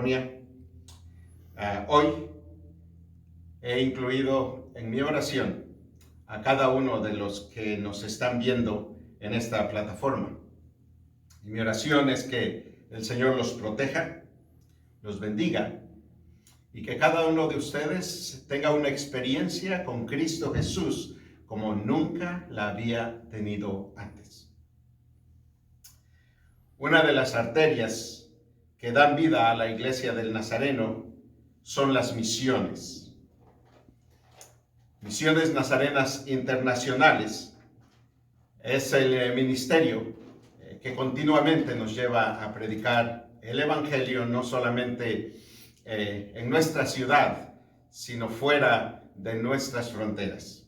California. Hoy he incluido en mi oración a cada uno de los que nos están viendo en esta plataforma. Y mi oración es que el Señor los proteja, los bendiga y que cada uno de ustedes tenga una experiencia con Cristo Jesús como nunca la había tenido antes. Una de las arterias que dan vida a la Iglesia del Nazareno son las misiones. Misiones Nazarenas Internacionales es el ministerio que continuamente nos lleva a predicar el Evangelio, no solamente en nuestra ciudad, sino fuera de nuestras fronteras.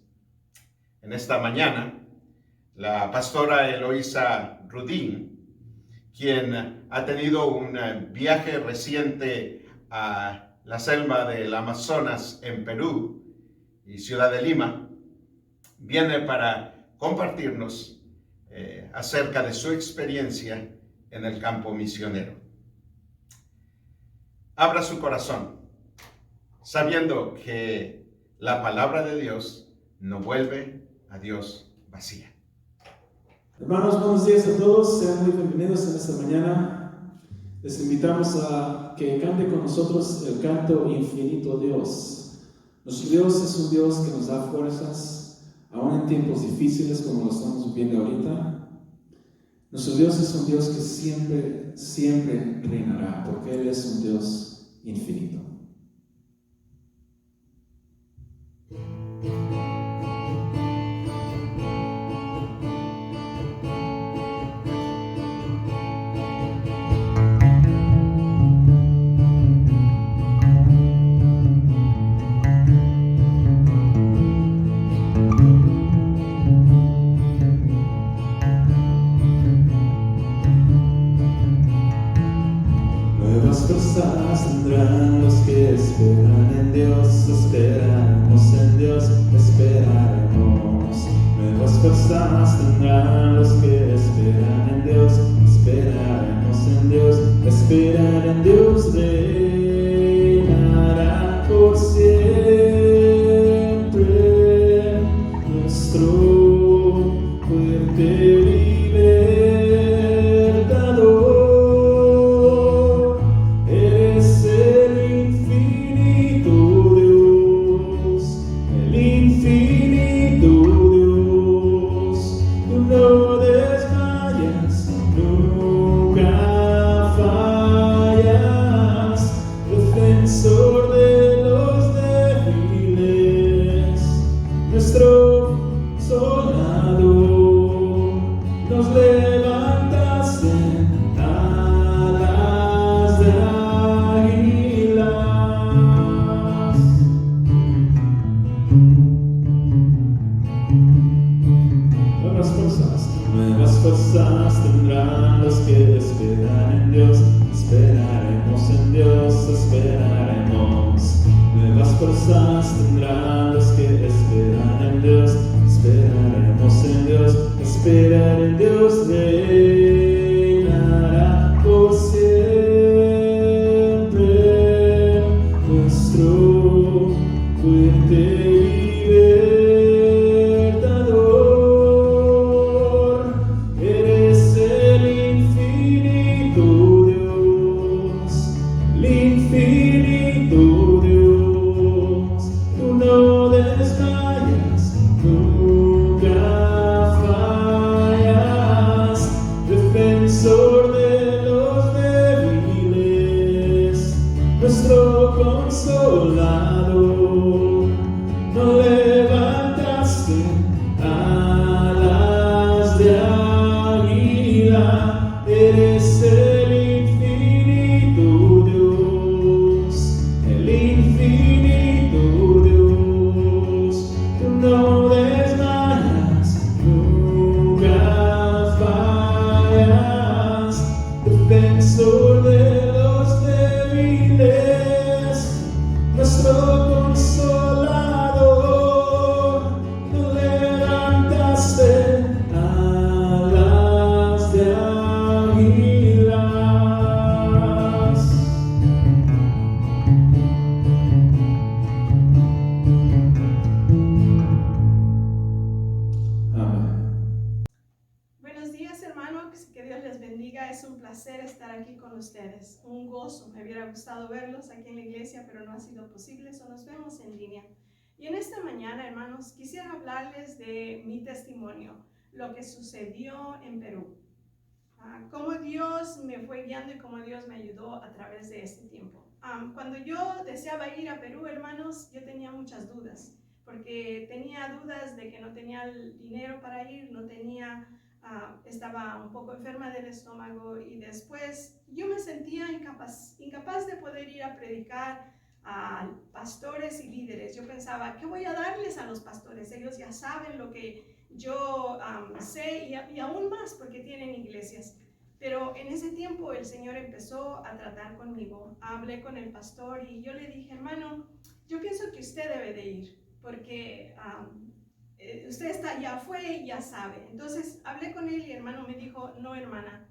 En esta mañana, la pastora Eloísa Rudín, quien ha tenido un viaje reciente a la selva del Amazonas en Perú y Ciudad de Lima, viene para compartirnos acerca de su experiencia en el campo misionero. Abra su corazón, sabiendo que la palabra de Dios no vuelve a Dios vacía. Hermanos, buenos días a todos, sean muy bienvenidos en esta mañana. Les invitamos a que cante con nosotros el canto Infinito Dios. Nuestro Dios es un Dios que nos da fuerzas, aún en tiempos difíciles como lo estamos viviendo ahorita. Nuestro Dios es un Dios que siempre reinará, porque Él es un Dios infinito. Tendrán los que esperan en Dios, esperaremos en Dios, esperaremos. Nuevas fuerzas tendrán los que esperan en Dios, esperaremos en Dios, esperar en Dios reinará por siempre. Nuestro fuerte Nuestro consolador. aquí con ustedes. Un gozo. Me hubiera gustado verlos aquí en la iglesia, pero no ha sido posible, so nos vemos en línea. Y en esta mañana, hermanos, quisiera hablarles de mi testimonio, lo que sucedió en Perú. Cómo Dios me fue guiando y cómo Dios me ayudó a través de este tiempo. Cuando yo deseaba ir a Perú, hermanos, yo tenía muchas dudas, porque tenía dudas de que no tenía el dinero para ir, estaba un poco enferma del estómago y después yo me sentía incapaz de poder ir a predicar a pastores y líderes. Yo pensaba, ¿qué voy a darles a los pastores? Ellos ya saben lo que yo sé y aún más porque tienen iglesias. Pero en ese tiempo el Señor empezó a tratar conmigo. Hablé con el pastor y yo le dije, hermano, yo pienso que usted debe de ir porque usted ya fue y ya sabe. Entonces hablé con él y el hermano me dijo, no, hermana,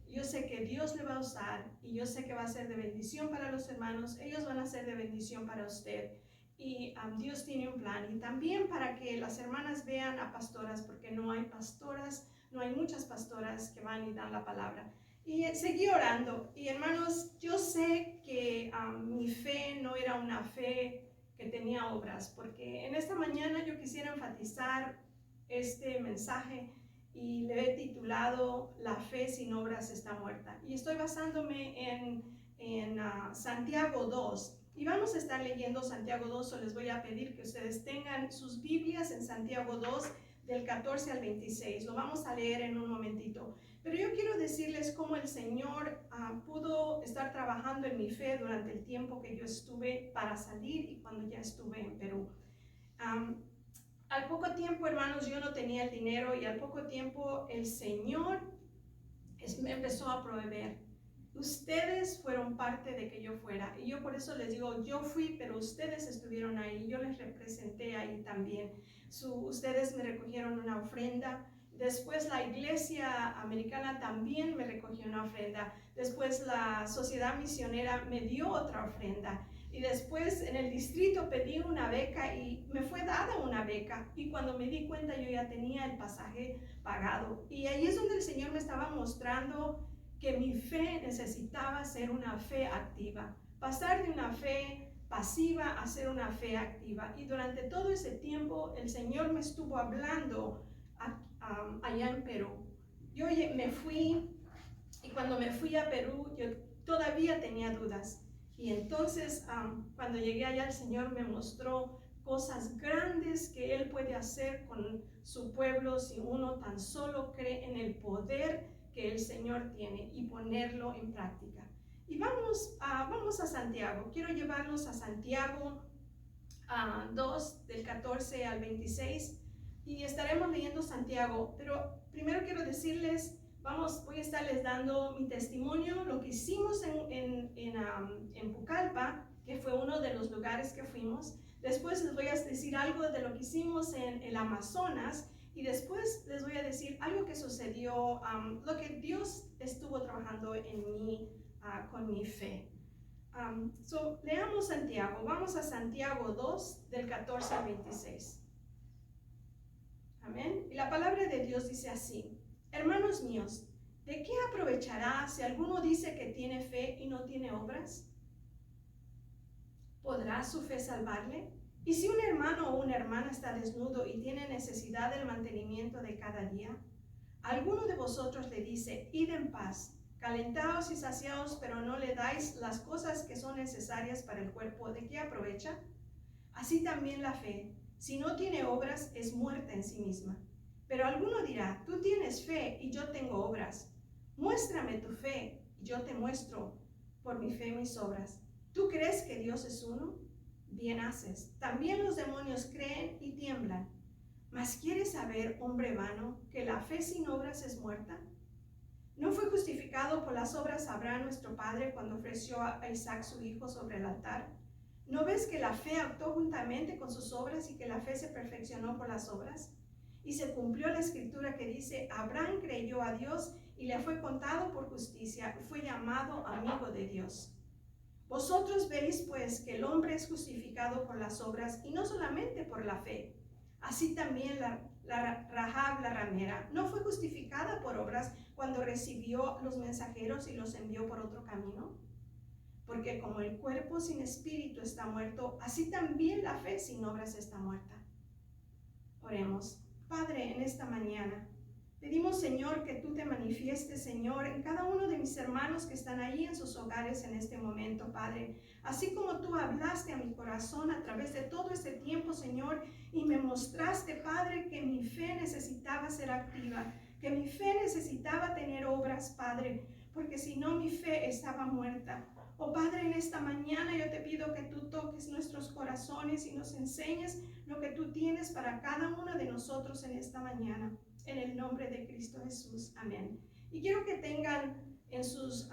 yo sé que Dios le va a usar y yo sé que va a ser de bendición para los hermanos. Ellos van a ser de bendición para usted. Y Dios tiene un plan. Y también para que las hermanas vean a pastoras, porque no hay muchas pastoras que van y dan la palabra. Y seguí orando. Y hermanos, yo sé que mi fe no era una fe que tenía obras, porque en esta mañana yo quisiera enfatizar este mensaje y le he titulado La fe sin obras está muerta. Y estoy basándome en Santiago 2. Y vamos a estar leyendo Santiago 2, o les voy a pedir que ustedes tengan sus Biblias en Santiago 2, del 14 al 26. Lo vamos a leer en un momentito. Pero yo quiero decirles cómo el Señor pudo estar trabajando en mi fe durante el tiempo que yo estuve para salir y cuando ya estuve en Perú. Al poco tiempo, hermanos, yo no tenía el dinero y al poco tiempo el Señor me empezó a proveer. Ustedes fueron parte de que yo fuera y yo por eso les digo, yo fui, pero ustedes estuvieron ahí, yo les representé ahí también. Ustedes me recogieron una ofrenda. Después la iglesia americana también me recogió una ofrenda. Después la sociedad misionera me dio otra ofrenda. Y después en el distrito pedí una beca y me fue dada una beca. Y cuando me di cuenta yo ya tenía el pasaje pagado. Y ahí es donde el Señor me estaba mostrando que mi fe necesitaba ser una fe activa. Pasar de una fe pasiva a ser una fe activa. Y durante todo ese tiempo el Señor me estuvo hablando allá en Perú. Yo me fui y cuando me fui a Perú yo todavía tenía dudas. Y entonces cuando llegué allá el Señor me mostró cosas grandes que Él puede hacer con su pueblo si uno tan solo cree en el poder que el Señor tiene y ponerlo en práctica. Y vamos a Santiago. Quiero llevarlos a Santiago 2 del 14 al 26 y estaremos leyendo Santiago, pero primero quiero decirles, voy a estarles dando mi testimonio, lo que hicimos en Pucallpa, que fue uno de los lugares que fuimos. Después les voy a decir algo de lo que hicimos en el Amazonas y después les voy a decir algo que sucedió, lo que Dios estuvo trabajando en mí con mi fe. Leamos Santiago. Vamos a Santiago 2 del 14 al 26. Amén. Y la palabra de Dios dice así: hermanos míos, ¿de qué aprovechará si alguno dice que tiene fe y no tiene obras? ¿Podrá su fe salvarle? Y si un hermano o una hermana está desnudo y tiene necesidad del mantenimiento de cada día, alguno de vosotros le dice, id en paz, calentaos y saciaos, pero no le dais las cosas que son necesarias para el cuerpo, ¿de qué aprovecha? Así también la fe, si no tiene obras, es muerta en sí misma. Pero alguno dirá, tú tienes fe y yo tengo obras. Muéstrame tu fe y yo te muestro por mi fe mis obras. ¿Tú crees que Dios es uno? Bien haces. También los demonios creen y tiemblan. ¿Mas quieres saber, hombre vano, que la fe sin obras es muerta? ¿No fue justificado por las obras Abraham nuestro padre cuando ofreció a Isaac su hijo sobre el altar? ¿No ves que la fe actuó juntamente con sus obras y que la fe se perfeccionó por las obras? Y se cumplió la escritura que dice, Abraham creyó a Dios y le fue contado por justicia, fue llamado amigo de Dios. Vosotros veis pues que el hombre es justificado por las obras y no solamente por la fe. Así también Rahab la ramera, ¿no fue justificada por obras cuando recibió los mensajeros y los envió por otro camino? Porque como el cuerpo sin espíritu está muerto, así también la fe sin obras está muerta. Oremos. Padre, en esta mañana pedimos, Señor, que tú te manifiestes, Señor, en cada uno de mis hermanos que están ahí en sus hogares en este momento, Padre. Así como tú hablaste a mi corazón a través de todo este tiempo, Señor, y me mostraste, Padre, que mi fe necesitaba ser activa, que mi fe necesitaba tener obras, Padre, porque si no mi fe estaba muerta. Oh Padre, en esta mañana yo te pido que tú toques nuestros corazones y nos enseñes lo que tú tienes para cada uno de nosotros en esta mañana. En el nombre de Cristo Jesús. Amén. Y quiero que tengan en sus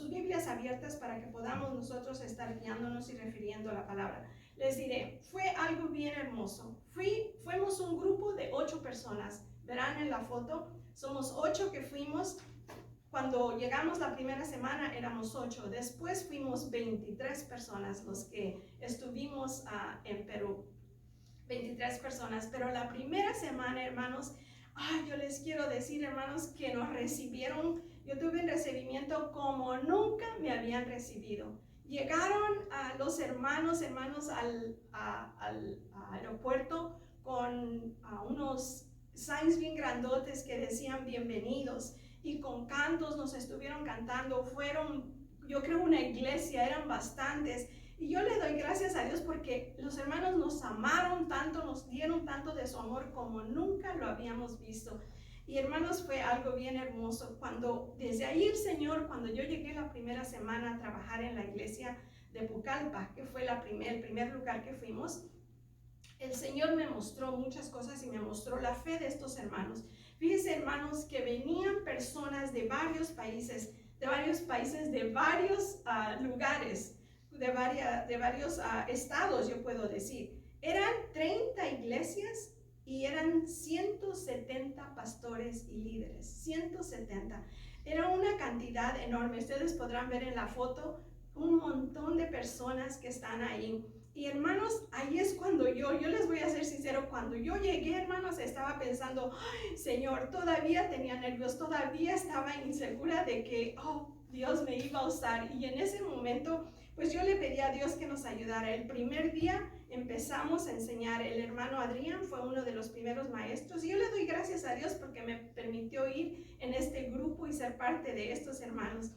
Biblias abiertas para que podamos nosotros estar guiándonos y refiriendo a la palabra. Les diré, fue algo bien hermoso. Fuimos un grupo de 8 personas. Verán en la foto, somos 8 que fuimos. Cuando llegamos la primera semana éramos 8, después fuimos 23 personas los que estuvimos en Perú, 23 personas, pero la primera semana, hermanos, yo les quiero decir, hermanos, que nos recibieron, yo tuve un recibimiento como nunca me habían recibido. Llegaron los hermanos al aeropuerto con unos signs bien grandotes que decían bienvenidos. Y con cantos nos estuvieron cantando, fueron, yo creo, una iglesia, eran bastantes. Y yo le doy gracias a Dios porque los hermanos nos amaron tanto, nos dieron tanto de su amor como nunca lo habíamos visto. Y hermanos, fue algo bien hermoso. Desde ahí el Señor, cuando yo llegué la primera semana a trabajar en la iglesia de Pucallpa, que fue el primer lugar que fuimos, el Señor me mostró muchas cosas y me mostró la fe de estos hermanos. Fíjense, hermanos, que venían personas de varios países, de varios lugares, de varios estados, yo puedo decir. Eran 30 iglesias y eran 170 pastores y líderes, 170. Era una cantidad enorme. Ustedes podrán ver en la foto un montón de personas que están ahí. Y hermanos, ahí es cuando yo les voy a ser sincero, cuando yo llegué, hermanos, estaba pensando, ay, Señor, todavía tenía nervios, todavía estaba insegura de que, Dios me iba a usar. Y en ese momento, pues yo le pedí a Dios que nos ayudara. El primer día empezamos a enseñar, el hermano Adrián fue uno de los primeros maestros, y yo le doy gracias a Dios porque me permitió ir en este grupo y ser parte de estos hermanos.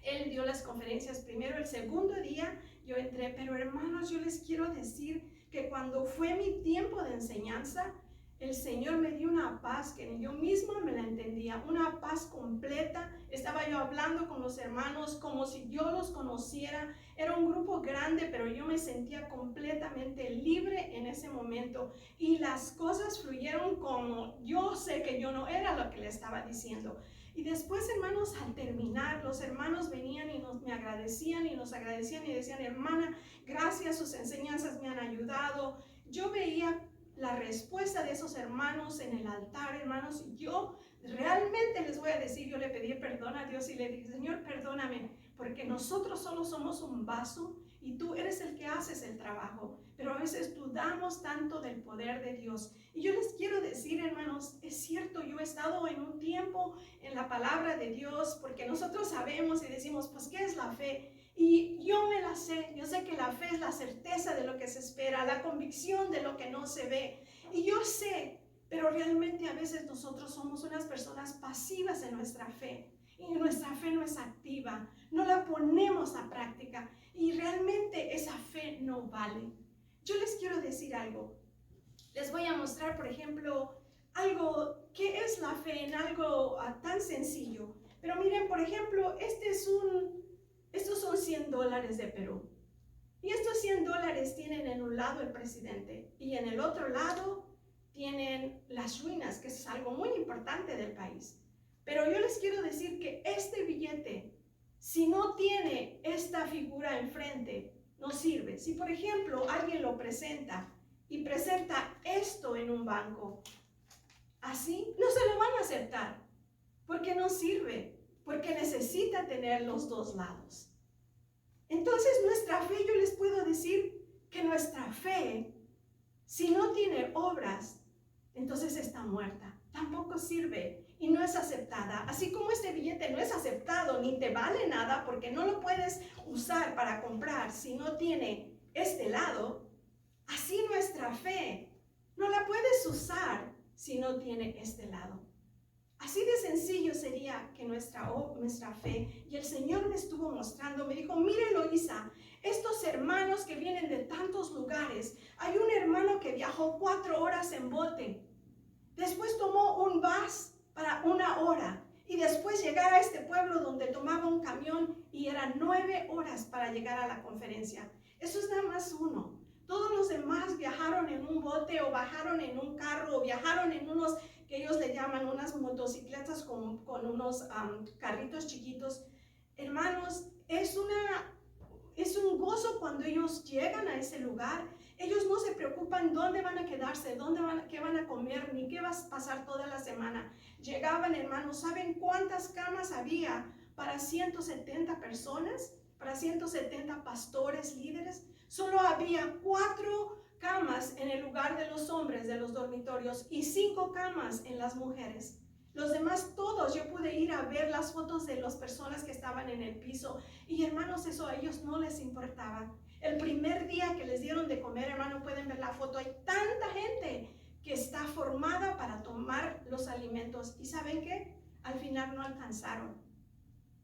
Él dio las conferencias primero, el segundo día yo entré, pero hermanos, yo les quiero decir que cuando fue mi tiempo de enseñanza, el Señor me dio una paz que yo misma me la entendía, una paz completa. Estaba yo hablando con los hermanos como si yo los conociera. Era un grupo grande, pero yo me sentía completamente libre en ese momento. Y las cosas fluyeron como yo sé que yo no era lo que le estaba diciendo. Y después, hermanos, al terminar, los hermanos venían y me agradecían y nos agradecían y decían, hermana, gracias, sus enseñanzas me han ayudado. Yo veía la respuesta de esos hermanos en el altar, hermanos, y yo realmente les voy a decir, yo le pedí perdón a Dios y le dije, Señor, perdóname, porque nosotros solo somos un vaso y tú eres el que haces el trabajo, pero a veces dudamos tanto del poder de Dios. Y yo les quiero decir, hermanos, es cierto, yo he estado en un tiempo en la palabra de Dios, porque nosotros sabemos y decimos, pues, ¿qué es la fe? Y yo me la sé, yo sé que la fe es la certeza de lo que se espera, la convicción de lo que no se ve. Y yo sé, pero realmente a veces nosotros somos unas personas pasivas en nuestra fe. Y nuestra fe no es activa, no la ponemos a práctica. Y realmente esa fe no vale. Yo les quiero decir algo. Les voy a mostrar, por ejemplo, algo que es la fe en algo tan sencillo. Pero miren, por ejemplo, estos son $100 de Perú. Y estos $100 tienen en un lado el presidente y en el otro lado tienen las ruinas, que es algo muy importante del país. Pero yo les quiero decir que este billete, si no tiene esta figura enfrente, no sirve. Si, por ejemplo, alguien lo presenta y presenta esto en un banco, así no se lo van a aceptar, porque no sirve, porque necesita tener los dos lados. Entonces nuestra fe, yo les puedo decir que nuestra fe Si no tiene obras, entonces está muerta. Tampoco sirve y no es aceptada. Así como este billete no es aceptado ni te vale nada porque no lo puedes usar para comprar si no tiene este lado, así nuestra fe no la puedes usar si no tiene este lado. Así de sencillo sería que nuestra fe. Y el Señor me estuvo mostrando, me dijo, mire Eloísa, estos hermanos que vienen de tantos lugares, hay un hermano que viajó 4 horas en bote, después tomó un bus para 1 hora y después llegar a este pueblo donde tomaba un camión y eran 9 horas para llegar a la conferencia. Eso es nada más uno. Todos los demás viajaron en un bote o bajaron en un carro o viajaron en unos que ellos le llaman unas motocicletas con unos carritos chiquitos. Hermanos, es un gozo cuando ellos llegan a ese lugar. Ellos no se preocupan dónde van a quedarse, qué van a comer, ni qué va a pasar toda la semana. Llegaban, hermanos, ¿saben cuántas camas había para 170 personas? Para 170 pastores, líderes. Solo había 4 camas en el lugar de los hombres de los dormitorios y 5 camas en las mujeres. Los demás todos, yo pude ir a ver las fotos de las personas que estaban en el piso y hermanos, eso a ellos no les importaba. El primer día que les dieron de comer, hermano, pueden ver la foto, hay tanta gente que está formada para tomar los alimentos y ¿saben qué? Al final no alcanzaron.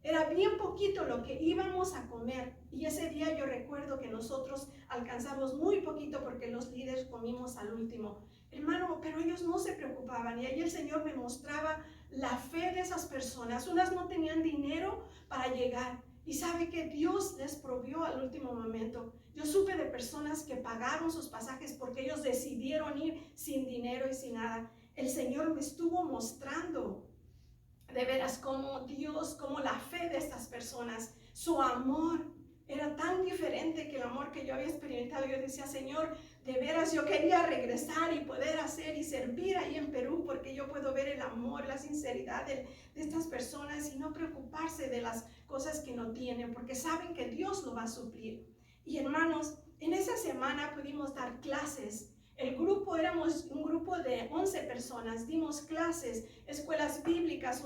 Era bien poquito lo que íbamos a comer y ese día yo recuerdo que nosotros alcanzamos muy poquito porque los líderes comimos al último. Hermano, pero ellos no se preocupaban y ahí el Señor me mostraba la fe de esas personas. Unas no tenían dinero para llegar y sabe que Dios les provió al último momento. Yo supe de personas que pagaron sus pasajes porque ellos decidieron ir sin dinero y sin nada. El Señor me estuvo mostrando de veras como Dios, como la fe de estas personas, su amor era tan diferente que el amor que yo había experimentado. Yo decía, Señor, de veras yo quería regresar y poder hacer y servir ahí en Perú porque yo puedo ver el amor, la sinceridad de estas personas y no preocuparse de las cosas que no tienen porque saben que Dios lo va a suplir. Y hermanos, en esa semana pudimos dar clases. El grupo, éramos un grupo de 11 personas, dimos clases, escuelas bíblicas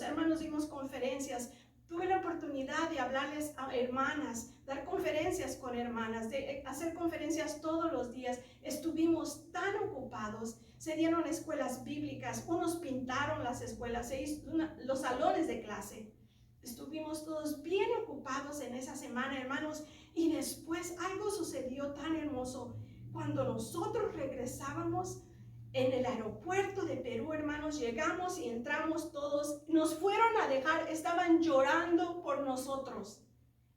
hermanos, dimos conferencias. Tuve la oportunidad de hablarles a hermanas, dar conferencias con hermanas, de hacer conferencias todos los días. Estuvimos tan ocupados, se dieron escuelas bíblicas, unos pintaron las escuelas, los salones de clase. Estuvimos todos bien ocupados en esa semana, hermanos, y después algo sucedió tan hermoso. Cuando nosotros regresábamos en el aeropuerto de Perú, hermanos, llegamos y entramos todos, nos fueron a dejar, estaban llorando por nosotros.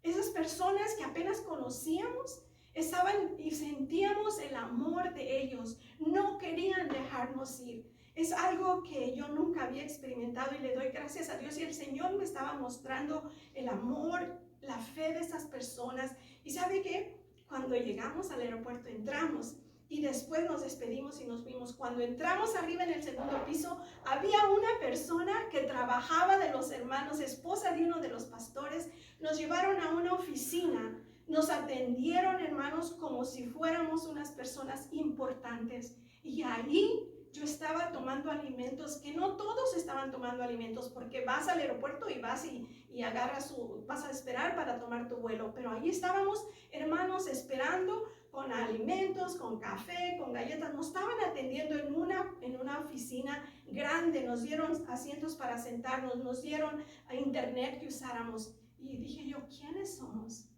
Esas personas que apenas conocíamos, estaban y sentíamos el amor de ellos, no querían dejarnos ir. Es algo que yo nunca había experimentado y le doy gracias a Dios y el Señor me estaba mostrando el amor, la fe de esas personas. ¿Y sabe qué? Cuando llegamos al aeropuerto entramos y después nos despedimos y nos fuimos. Cuando entramos arriba en el segundo piso, había una persona que trabajaba de los hermanos, esposa de uno de los pastores. Nos llevaron a una oficina, nos atendieron, hermanos, como si fuéramos unas personas importantes. Y ahí yo estaba tomando alimentos, que no todos estaban tomando alimentos, porque vas al aeropuerto y vas y agarras vas a esperar para tomar tu vuelo. Pero ahí estábamos, hermanos, esperando con alimentos, con café, con galletas. Nos estaban atendiendo en una oficina grande. Nos dieron asientos para sentarnos, nos dieron internet que usáramos. Y dije yo, ¿quiénes somos?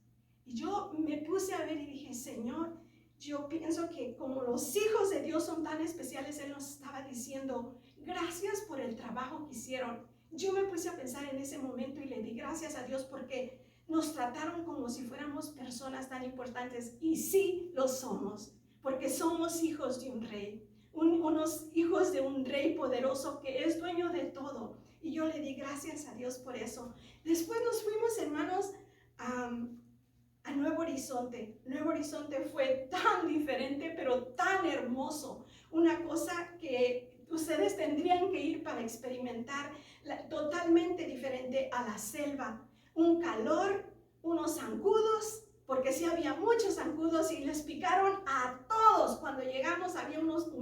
Y yo me puse a ver y dije, Señor, yo pienso que como los hijos de Dios son tan especiales, Él nos estaba diciendo, gracias por el trabajo que hicieron. Yo me puse a pensar en ese momento y le di gracias a Dios porque nos trataron como si fuéramos personas tan importantes. Y sí lo somos, porque somos hijos de un rey, unos hijos de un rey poderoso que es dueño de todo. Y yo le di gracias a Dios por eso. Después nos fuimos, hermanos, a Nuevo Horizonte. Nuevo Horizonte fue tan diferente, pero tan hermoso. Una cosa que ustedes tendrían que ir para experimentar, totalmente diferente a la selva. Un calor, unos zancudos porque sí había muchos zancudos y les picaron a todos. Cuando llegamos había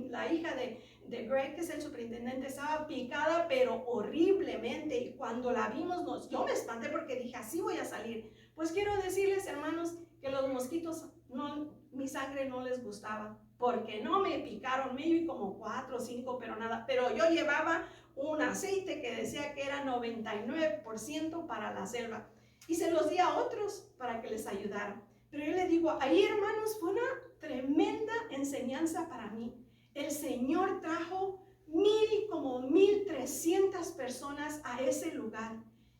la hija de Greg, que es el superintendente, estaba picada pero horriblemente, y cuando la vimos yo me espanté porque dije, así voy a salir. Pues quiero decirles, hermanos, que los mosquitos, mi sangre no les gustaba, porque no me picaron, me vi como 4 o 5, pero nada, pero yo llevaba un aceite que decía que era 99% para la selva, y se los di a otros para que les ayudara. Pero yo le digo, ahí, hermanos, fue una tremenda enseñanza para mí. El Señor trajo como 1,300 personas a ese lugar.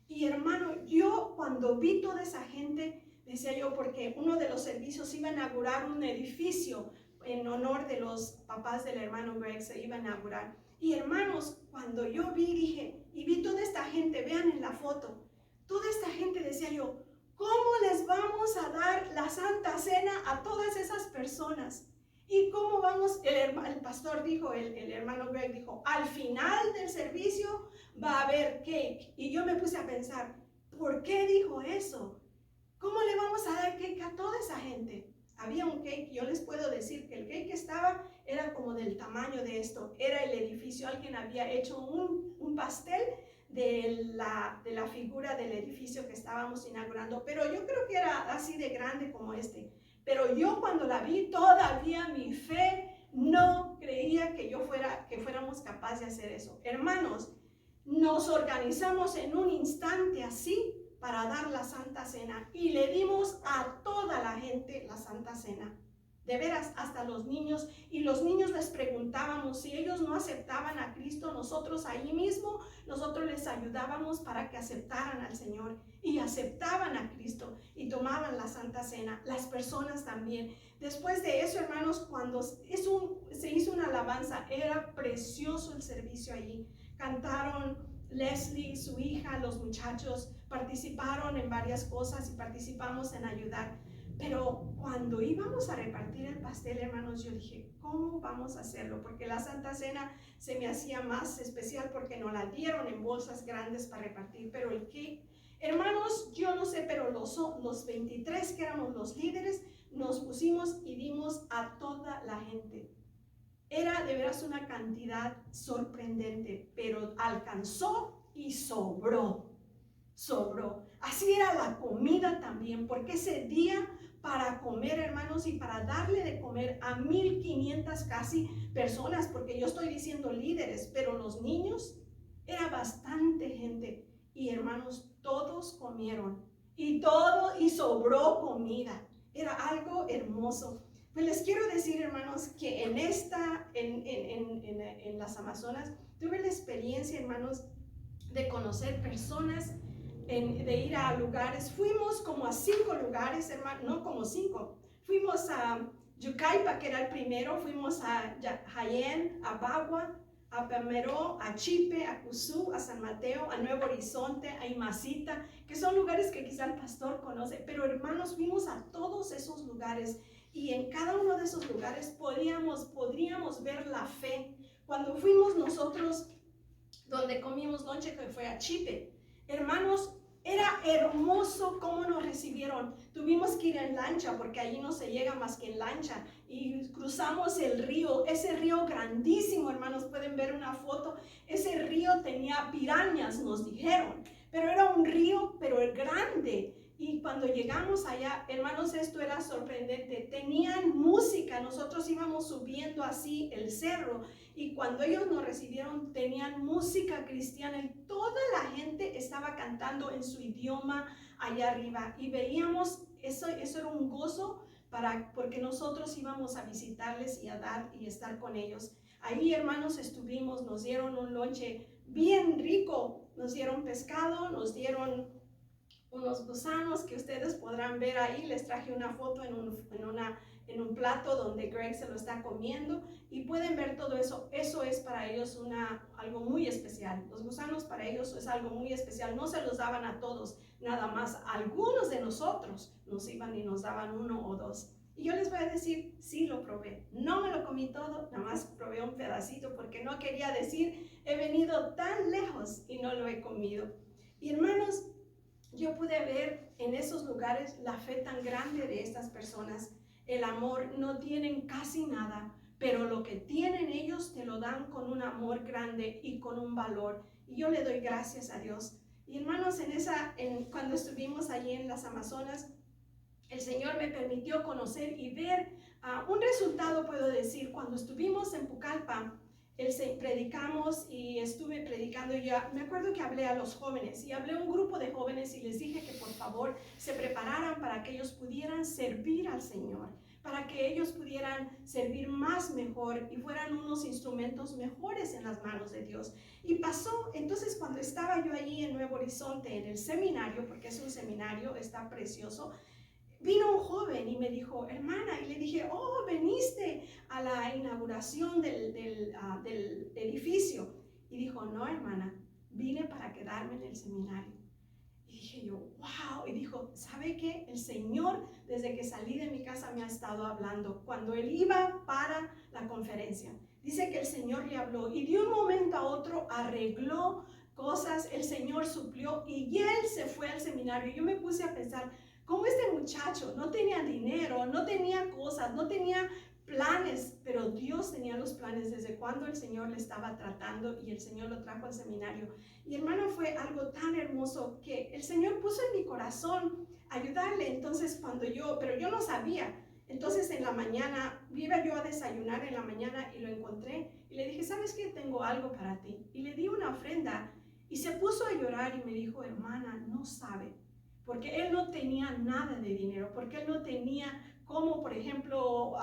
Y hermano, yo cuando vi toda esa gente, decía yo, porque uno de los servicios iba a inaugurar un edificio en honor de los papás del hermano Greg, se iba a inaugurar. Y hermanos, cuando yo dije, y vi toda esta gente, vean en la foto, toda esta gente, decía yo, ¿cómo les vamos a dar la Santa Cena a todas esas personas? ¿Y cómo vamos? El pastor dijo, el hermano Greg dijo, al final del servicio va a haber cake. Y yo me puse a pensar, ¿por qué dijo eso? ¿Cómo le vamos a dar cake a toda esa gente? Había un cake, yo les puedo decir que el cake que estaba era como del tamaño de esto, era el edificio. Alguien había hecho un pastel de la figura del edificio que estábamos inaugurando, pero yo creo que era así de grande como este. Pero yo cuando la vi, todavía mi fe no creía que fuéramos capaces de hacer eso. Hermanos, nos organizamos en un instante así para dar la Santa Cena, y le dimos a toda la gente la Santa Cena. De veras, hasta los niños, y los niños les preguntábamos si ellos no aceptaban a Cristo, nosotros ahí mismo, nosotros les ayudábamos para que aceptaran al Señor, y aceptaban a Cristo y tomaban la Santa Cena. Las personas también. Después de eso, hermanos, cuando se hizo una alabanza, era precioso el servicio allí. Cantaron Leslie, su hija, los muchachos participaron en varias cosas y participamos en ayudar. Pero cuando íbamos a repartir el pastel, hermanos, yo dije, ¿cómo vamos a hacerlo? Porque la Santa Cena se me hacía más especial porque nos la dieron en bolsas grandes para repartir. Pero el cake, hermanos, yo no sé, pero los 23 que éramos los líderes, nos pusimos y dimos a toda la gente. Era de veras una cantidad sorprendente, pero alcanzó y sobró. Así era la comida también, porque ese día para comer, hermanos, y para darle de comer a 1,500 casi personas, porque yo estoy diciendo líderes, pero los niños, era bastante gente. Y hermanos, todos comieron y sobró comida. Era algo hermoso. Pues les quiero decir, hermanos, que en las Amazonas tuve la experiencia, hermanos, de conocer personas, de ir a lugares. Fuimos como a 5 lugares, hermano, no como 5. Fuimos a Yucaipa, que era el primero. Fuimos a Jaén, a Bagua, a Pameró, a Chipe, a Cuzú, a San Mateo, a Nuevo Horizonte, a Imacita, que son lugares que quizá el pastor conoce. Pero hermanos, fuimos a todos esos lugares, y en cada uno de esos lugares podríamos ver la fe. Cuando fuimos nosotros, donde comimos noche, que fue a Chipe, hermanos, era hermoso cómo nos recibieron. Tuvimos que ir en lancha, porque allí no se llega más que en lancha, y cruzamos el río, ese río grandísimo, hermanos, pueden ver una foto. Ese río tenía pirañas, nos dijeron, pero era un río, pero grande. Y cuando llegamos allá, hermanos, esto era sorprendente. Tenían música, nosotros íbamos subiendo así el cerro, y cuando ellos nos recibieron, tenían música cristiana, y toda la gente estaba cantando en su idioma allá arriba. Y veíamos, eso era un gozo, porque nosotros íbamos a visitarles y a dar y estar con ellos. Ahí, hermanos, estuvimos, nos dieron un lonche bien rico, nos dieron pescado, nos dieron unos gusanos que ustedes podrán ver ahí. Les traje una foto en un plato donde Greg se lo está comiendo, y pueden ver todo eso. Eso es para ellos algo muy especial. Los gusanos para ellos es algo muy especial. No se los daban a todos, nada más algunos de nosotros nos iban y nos daban 1 o 2. Y yo les voy a decir, sí lo probé. No me lo comí todo, nada más probé un pedacito, porque no quería decir, he venido tan lejos y no lo he comido. Y hermanos, yo pude ver en esos lugares la fe tan grande de estas personas. El amor, no tienen casi nada, pero lo que tienen ellos te lo dan con un amor grande y con un valor. Y yo le doy gracias a Dios. Y hermanos, cuando estuvimos allí en las Amazonas, el Señor me permitió conocer y ver un resultado, puedo decir. Cuando estuvimos en Pucallpa, predicamos y estuve predicando. Ya me acuerdo que hablé a los jóvenes y hablé a un grupo de jóvenes y les dije que por favor se prepararan para que ellos pudieran servir al Señor, para que ellos pudieran servir más mejor y fueran unos instrumentos mejores en las manos de Dios. Y pasó, entonces cuando estaba yo allí en Nuevo Horizonte en el seminario, porque es un seminario, está precioso, vino un joven y me dijo, hermana, y le dije, oh, veniste a la inauguración del edificio. Y dijo, no, hermana, vine para quedarme en el seminario. Y dije yo, wow. Y dijo, ¿sabe qué? El Señor, desde que salí de mi casa, me ha estado hablando. Cuando él iba para la conferencia, dice que el Señor le habló y de un momento a otro arregló cosas, el Señor suplió y él se fue al seminario. Yo me puse a pensar, como este muchacho no tenía dinero, no tenía cosas, no tenía planes, pero Dios tenía los planes desde cuando el Señor le estaba tratando y el Señor lo trajo al seminario. Y hermano, fue algo tan hermoso que el Señor puso en mi corazón ayudarle. Entonces pero yo no sabía. Entonces en la mañana, iba yo a desayunar en la mañana y lo encontré y le dije, ¿sabes qué? Tengo algo para ti. Y le di una ofrenda y se puso a llorar y me dijo, hermana, no sabe. Porque él no tenía nada de dinero, porque él no tenía cómo, por ejemplo,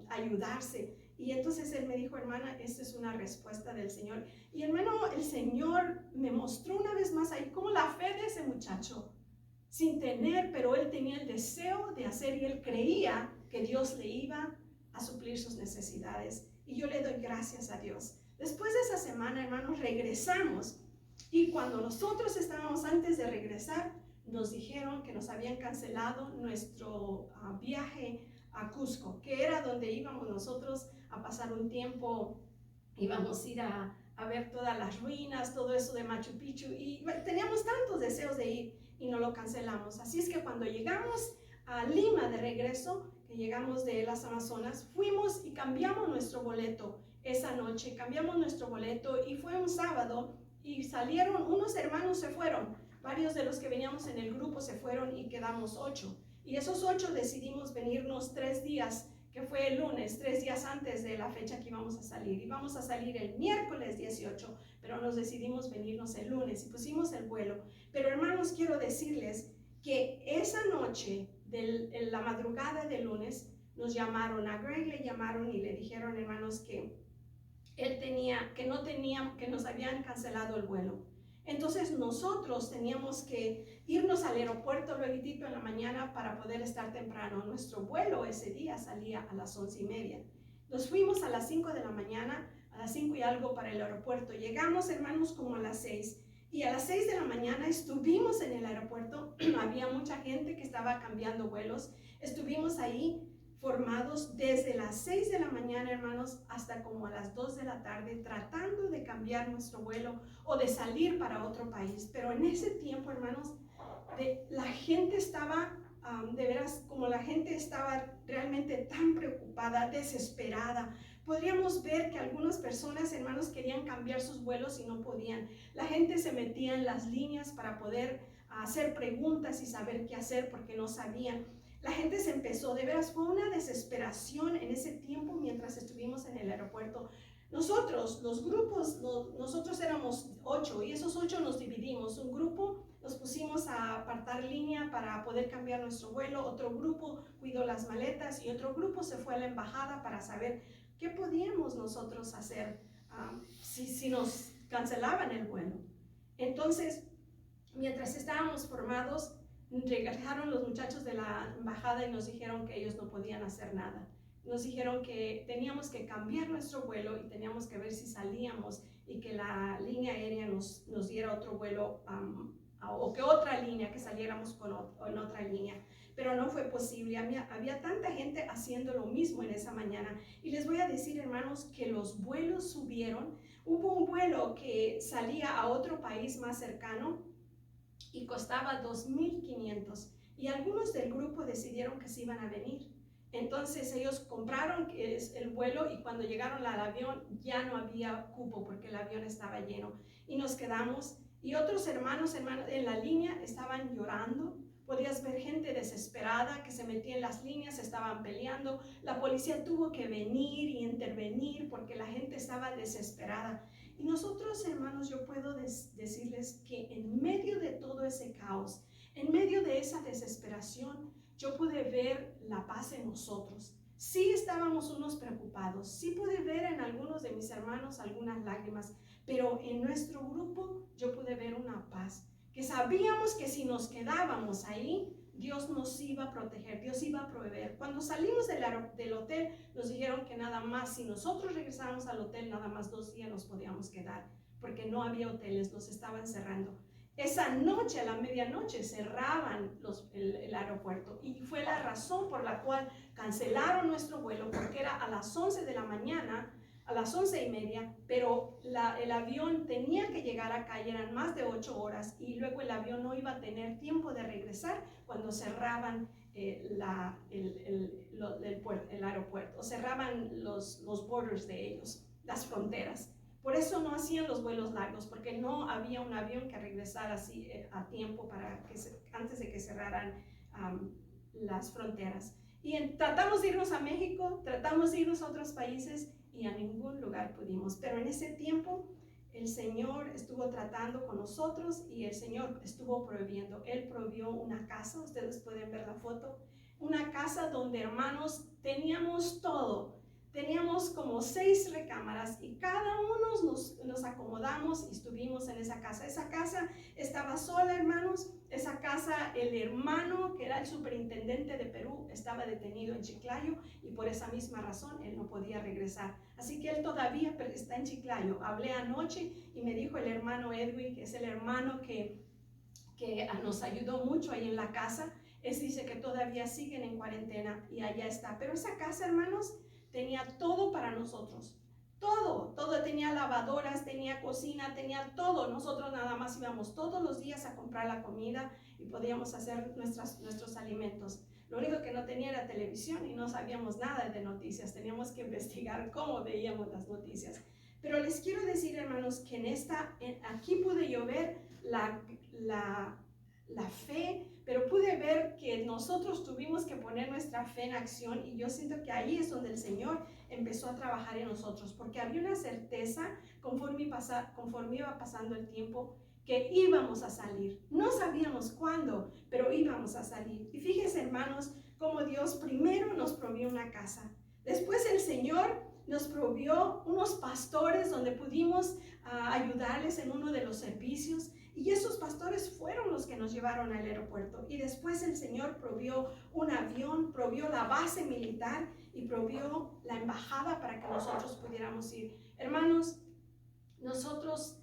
ayudarse. Y entonces él me dijo, hermana, esta es una respuesta del Señor. Y hermano, el Señor me mostró una vez más ahí cómo la fe de ese muchacho, sin tener, pero él tenía el deseo de hacer y él creía que Dios le iba a suplir sus necesidades. Y yo le doy gracias a Dios. Después de esa semana, hermanos, regresamos. Y cuando nosotros estábamos antes de regresar, nos dijeron que nos habían cancelado nuestro viaje a Cusco, que era donde íbamos nosotros a pasar un tiempo. Íbamos a ir a ver todas las ruinas, todo eso de Machu Picchu, y teníamos tantos deseos de ir y no lo cancelamos. Así es que cuando llegamos a Lima de regreso, que llegamos de las Amazonas, fuimos y cambiamos nuestro boleto esa noche, cambiamos nuestro boleto y fue un sábado y salieron, unos hermanos se fueron. Varios de los que veníamos en el grupo se fueron y quedamos 8. Y esos 8 decidimos venirnos 3 días, que fue el lunes, 3 días antes de la fecha que íbamos a salir. Íbamos a salir el miércoles 18, pero nos decidimos venirnos el lunes y pusimos el vuelo. Pero hermanos, quiero decirles que esa noche, en la madrugada del lunes, nos llamaron, a Greg le llamaron y le dijeron, hermanos, que que nos habían cancelado el vuelo. Entonces nosotros teníamos que irnos al aeropuerto luego en la mañana para poder estar temprano. Nuestro vuelo ese día salía a las 11:30. Nos fuimos a las 5 de la mañana, a las 5 y algo para el aeropuerto. Llegamos, hermanos, como a las 6. Y a las 6 de la mañana estuvimos en el aeropuerto. Había mucha gente que estaba cambiando vuelos. Estuvimos ahí formados desde las 6 de la mañana, hermanos, hasta como a las 2 de la tarde, tratando de cambiar nuestro vuelo o de salir para otro país. Pero en ese tiempo, hermanos, la gente estaba, de veras, como la gente estaba realmente tan preocupada, desesperada. Podríamos ver que algunas personas, hermanos, querían cambiar sus vuelos y no podían. La gente se metía en las líneas para poder hacer preguntas y saber qué hacer porque no sabían. La gente se empezó, de veras, fue una desesperación en ese tiempo mientras estuvimos en el aeropuerto. Nosotros, los grupos, nosotros éramos 8 y esos 8 nos dividimos. Un grupo nos pusimos a apartar línea para poder cambiar nuestro vuelo, otro grupo cuidó las maletas y otro grupo se fue a la embajada para saber qué podíamos nosotros hacer si nos cancelaban el vuelo. Entonces, mientras estábamos formados, regresaron los muchachos de la embajada y nos dijeron que ellos no podían hacer nada. Nos dijeron que teníamos que cambiar nuestro vuelo y teníamos que ver si salíamos y que la línea aérea nos diera otro vuelo o que otra línea, que saliéramos en otra línea. Pero no fue posible. Había tanta gente haciendo lo mismo en esa mañana. Y les voy a decir, hermanos, que los vuelos subieron. Hubo un vuelo que salía a otro país más cercano y costaba 2,500. Y algunos del grupo decidieron que se iban a venir. Entonces ellos compraron el vuelo y cuando llegaron al avión ya no había cupo porque el avión estaba lleno. Y nos quedamos y otros hermanos en la línea estaban llorando. Podías ver gente desesperada que se metía en las líneas, estaban peleando. La policía tuvo que venir y intervenir porque la gente estaba desesperada. Y nosotros, hermanos, yo puedo decirles que en medio de todo ese caos, en medio de esa desesperación, yo pude ver la paz en nosotros. Sí estábamos unos preocupados, sí pude ver en algunos de mis hermanos algunas lágrimas, pero en nuestro grupo yo pude ver una paz, que sabíamos que si nos quedábamos ahí, Dios nos iba a proteger, Dios iba a proveer. Cuando salimos del hotel, nos dijeron que nada más, si nosotros regresábamos al hotel, nada más 2 días nos podíamos quedar, porque no había hoteles, nos estaban cerrando. Esa noche, a la medianoche, cerraban el aeropuerto y fue la razón por la cual cancelaron nuestro vuelo, porque era a las 11 de la mañana, a las 11:30, pero el avión tenía que llegar acá y eran más de 8 horas y luego el avión no iba a tener tiempo de regresar cuando cerraban el aeropuerto, o cerraban los borders de ellos, las fronteras. Por eso no hacían los vuelos largos, porque no había un avión que regresara así a tiempo antes de que cerraran las fronteras. Y tratamos de irnos a México, tratamos de irnos a otros países y a ningún lugar pudimos. Pero en ese tiempo el Señor estuvo tratando con nosotros y el Señor estuvo proveyendo. Él provió una casa, ustedes pueden ver la foto, una casa donde, hermanos, teníamos todo. Teníamos como 6 recámaras y cada uno nos acomodamos y estuvimos en esa casa. Esa casa estaba sola, hermanos. Esa casa, el hermano que era el superintendente de Perú estaba detenido en Chiclayo y por esa misma razón él no podía regresar. Así que él todavía está en Chiclayo. Hablé anoche y me dijo el hermano Edwin, que es el hermano que nos ayudó mucho ahí en la casa. Él dice que todavía siguen en cuarentena y allá está. Pero esa casa, hermanos, tenía todo para nosotros, todo, tenía lavadoras, tenía cocina, tenía todo. Nosotros nada más íbamos todos los días a comprar la comida y podíamos hacer nuestros alimentos. Lo único que no tenía era televisión y no sabíamos nada de noticias, teníamos que investigar cómo veíamos las noticias. Pero les quiero decir, hermanos, que aquí pude yo ver la fe, pero pude ver que nosotros tuvimos que poner nuestra fe en acción y yo siento que ahí es donde el Señor empezó a trabajar en nosotros, porque había una certeza conforme iba pasando el tiempo que íbamos a salir. No sabíamos cuándo, pero íbamos a salir. Y fíjense, hermanos, cómo Dios primero nos provió una casa. Después el Señor nos provió unos pastores donde pudimos ayudarles en uno de los servicios. Y esos pastores fueron los que nos llevaron al aeropuerto. Y después el Señor provió un avión, provió la base militar y provió la embajada para que nosotros pudiéramos ir. Hermanos, nosotros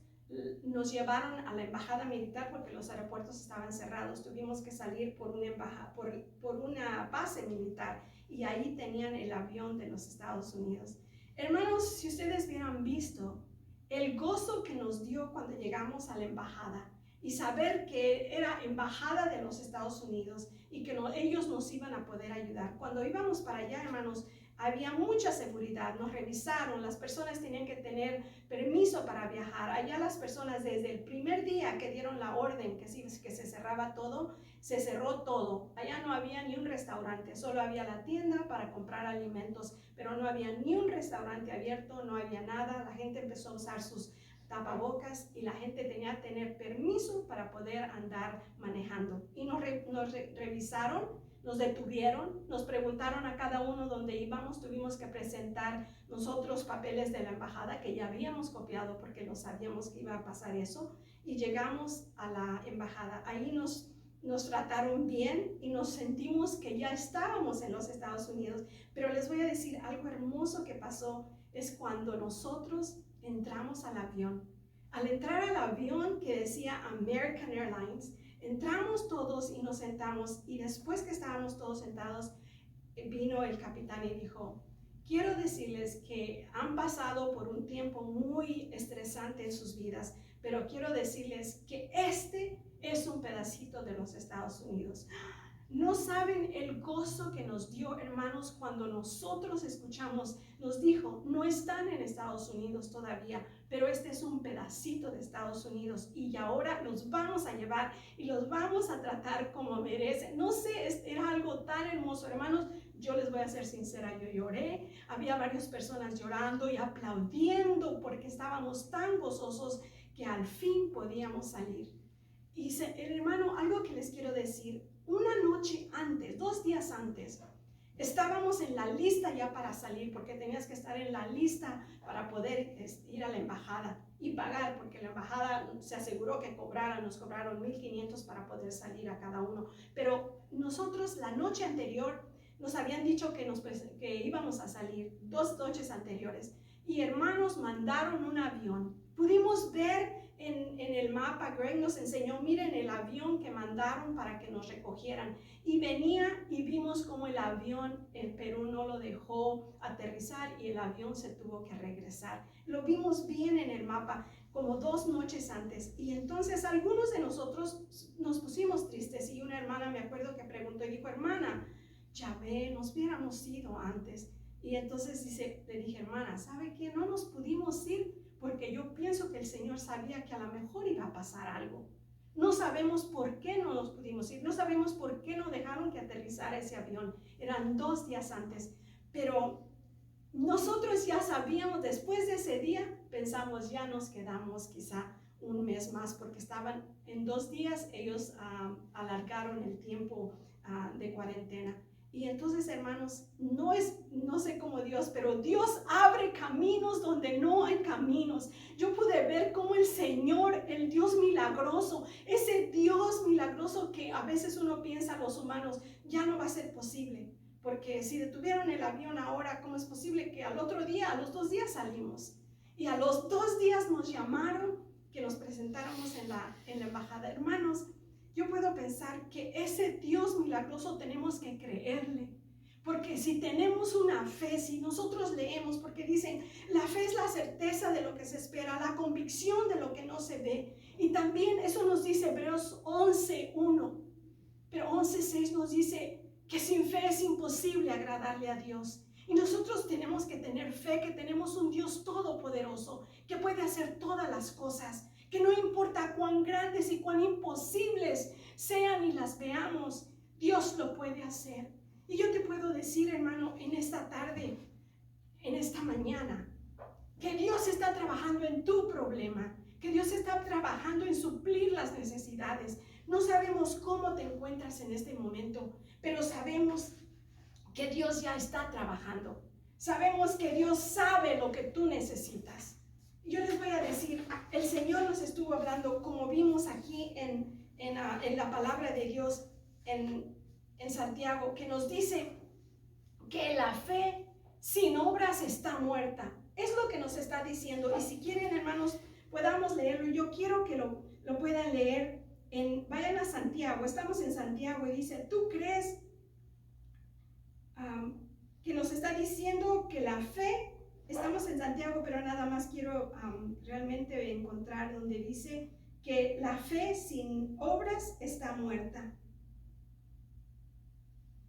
nos llevaron a la embajada militar porque los aeropuertos estaban cerrados. Tuvimos que salir por una base militar y ahí tenían el avión de los Estados Unidos. Hermanos, si ustedes hubieran visto el gozo que nos dio cuando llegamos a la embajada y saber que era embajada de los Estados Unidos y que ellos nos iban a poder ayudar. Cuando íbamos para allá, hermanos, había mucha seguridad, nos revisaron, las personas tenían que tener permiso para viajar. Allá las personas desde el primer día que dieron la orden que se cerraba todo, se cerró todo. Allá no había ni un restaurante, solo había la tienda para comprar alimentos, pero no había ni un restaurante abierto, no había nada. La gente empezó a usar sus tapabocas y la gente tenía que tener permiso para poder andar manejando. Y nos revisaron. Nos detuvieron, nos preguntaron a cada uno dónde íbamos, tuvimos que presentar nosotros papeles de la embajada que ya habíamos copiado porque no sabíamos que iba a pasar eso y llegamos a la embajada. Ahí nos trataron bien y nos sentimos que ya estábamos en los Estados Unidos. Pero les voy a decir algo hermoso que pasó, es cuando nosotros entramos al avión. Al entrar al avión que decía American Airlines, entramos todos y nos sentamos y después que estábamos todos sentados, vino el capitán y dijo, quiero decirles que han pasado por un tiempo muy estresante en sus vidas, pero quiero decirles que este es un pedacito de los Estados Unidos. No saben el gozo que nos dio, hermanos, cuando nosotros escuchamos, nos dijo, no están en Estados Unidos todavía, pero este es un pedacito de Estados Unidos y ahora los vamos a llevar y los vamos a tratar como merecen. No sé, era algo tan hermoso, hermanos. Yo les voy a ser sincera, yo lloré, había varias personas llorando y aplaudiendo porque estábamos tan gozosos que al fin podíamos salir. Y hermano, algo que les quiero decir, una noche antes, 2 días antes, estábamos en la lista ya para salir, porque tenías que estar en la lista para poder ir a la embajada y pagar, porque la embajada se aseguró que nos cobraron $1,500 para poder salir a cada uno. Pero nosotros la noche anterior nos habían dicho que íbamos a salir 2 noches anteriores. Y hermanos, mandaron un avión. Pudimos ver en el mapa, Greg nos enseñó, miren el avión que mandaron para que nos recogieran. Y venía y vimos como el avión, el Perú no lo dejó aterrizar y el avión se tuvo que regresar. Lo vimos bien en el mapa, como 2 noches antes. Y entonces algunos de nosotros nos pusimos tristes y una hermana, me acuerdo que preguntó y dijo, hermana, ya ve, nos hubiéramos ido antes. Y entonces le dije, hermana, ¿sabe qué? No nos pudimos ir porque yo pienso que el Señor sabía que a lo mejor iba a pasar algo. No sabemos por qué no nos pudimos ir, no sabemos por qué no dejaron que aterrizara ese avión. Eran 2 días antes, pero nosotros ya sabíamos, después de ese día, pensamos, ya nos quedamos quizá un mes más, porque estaban en 2 días, ellos alargaron el tiempo de cuarentena. Y entonces, hermanos, no sé cómo Dios, pero Dios abre caminos donde no hay caminos. Yo pude ver cómo el Señor, el Dios milagroso, ese Dios milagroso que a veces uno piensa, los humanos, ya no va a ser posible. Porque si detuvieron el avión ahora, ¿cómo es posible que al otro día, a los 2 días salimos? Y a los 2 días nos llamaron que nos presentáramos en la embajada. Hermanos, yo puedo pensar que ese Dios milagroso tenemos que creerle, porque si tenemos una fe, si nosotros leemos, porque dicen, la fe es la certeza de lo que se espera, la convicción de lo que no se ve, y también eso nos dice Hebreos 11:1, pero 11:6 nos dice que sin fe es imposible agradarle a Dios. Y nosotros tenemos que tener fe, que tenemos un Dios todopoderoso, que puede hacer todas las cosas, que no importa cuán grandes y cuán imposibles sean y las veamos, Dios lo puede hacer. Y yo te puedo decir, hermano, en esta tarde, en esta mañana, que Dios está trabajando en tu problema, que Dios está trabajando en suplir las necesidades. No sabemos cómo te encuentras en este momento, pero sabemos que Dios ya está trabajando. Sabemos que Dios sabe lo que tú necesitas. Yo les voy a decir, el Señor nos estuvo hablando, como vimos aquí en la palabra de Dios en Santiago, que nos dice que la fe sin obras está muerta. Es lo que nos está diciendo. Y si quieren, hermanos, podamos leerlo. Yo quiero que lo puedan leer. Vayan a Santiago. Estamos en Santiago y dice, ¿tú crees que nos está diciendo que la fe? Estamos en Santiago, pero nada más quiero realmente encontrar donde dice que la fe sin obras está muerta.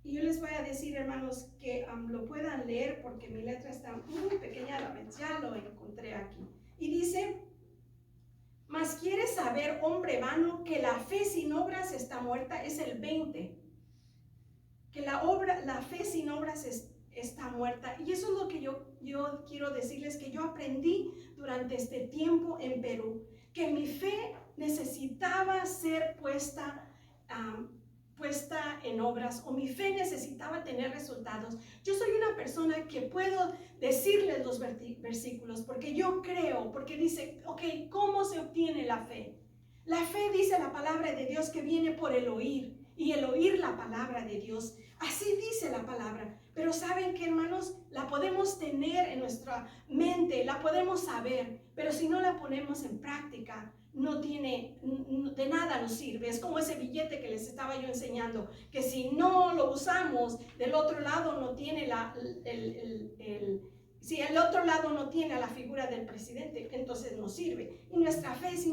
Y yo les voy a decir, hermanos, que lo puedan leer porque mi letra está muy pequeña a la vez. Ya lo encontré aquí. Y dice, mas quieres saber, hombre vano, que la fe sin obras está muerta. Es el 20. Que la fe sin obras está muerta. Y eso es lo que yo quiero decirles, que yo aprendí durante este tiempo en Perú, que mi fe necesitaba ser puesta en obras, o mi fe necesitaba tener resultados. Yo soy una persona que puedo decirles los versículos porque yo creo, porque dice, ok, ¿cómo se obtiene la fe? La fe, dice la palabra de Dios, que viene por el oír, y el oír la palabra de Dios. Así dice la palabra. Pero ¿saben qué, hermanos? La podemos tener en nuestra mente, la podemos saber, pero si no la ponemos en práctica, de nada nos sirve. Es como ese billete que les estaba yo enseñando, que si no lo usamos, del otro lado no tiene Si el otro lado no tiene a la figura del presidente, entonces no sirve. Y nuestra fe, si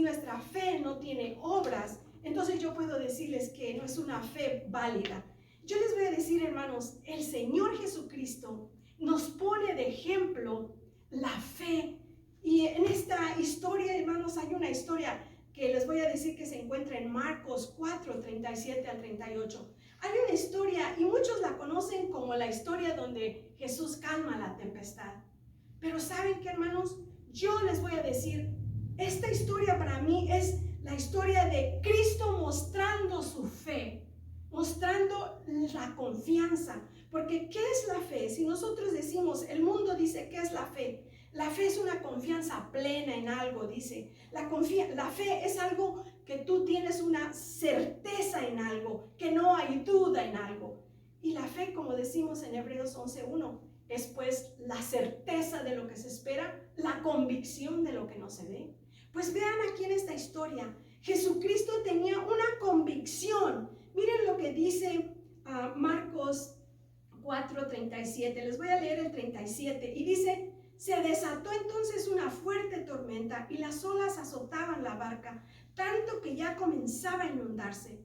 nuestra fe no tiene obras, entonces yo puedo decirles que no es una fe válida. Yo les voy a decir, hermanos, el Señor Jesucristo nos pone de ejemplo la fe. Y en esta historia, hermanos, hay una historia que les voy a decir que se encuentra en Marcos 4, 37 al 38. Hay una historia, y muchos la conocen como la historia donde Jesús calma la tempestad. Pero ¿saben qué, hermanos? Yo les voy a decir, esta historia para mí es la historia de Cristo mostrando su fe, mostrando la confianza. Porque ¿qué es la fe? Si nosotros decimos, el mundo dice, ¿qué es la fe? La fe es una confianza plena en algo, dice. La fe es algo que tú tienes una certeza en algo, que no hay duda en algo. Y la fe, como decimos en Hebreos 11:1, es pues la certeza de lo que se espera, la convicción de lo que no se ve. Pues vean aquí en esta historia, Jesucristo tenía una convicción. Miren lo que dice Marcos 4:37. Les voy a leer el 37 y dice: se desató entonces una fuerte tormenta y las olas azotaban la barca, tanto que ya comenzaba a inundarse.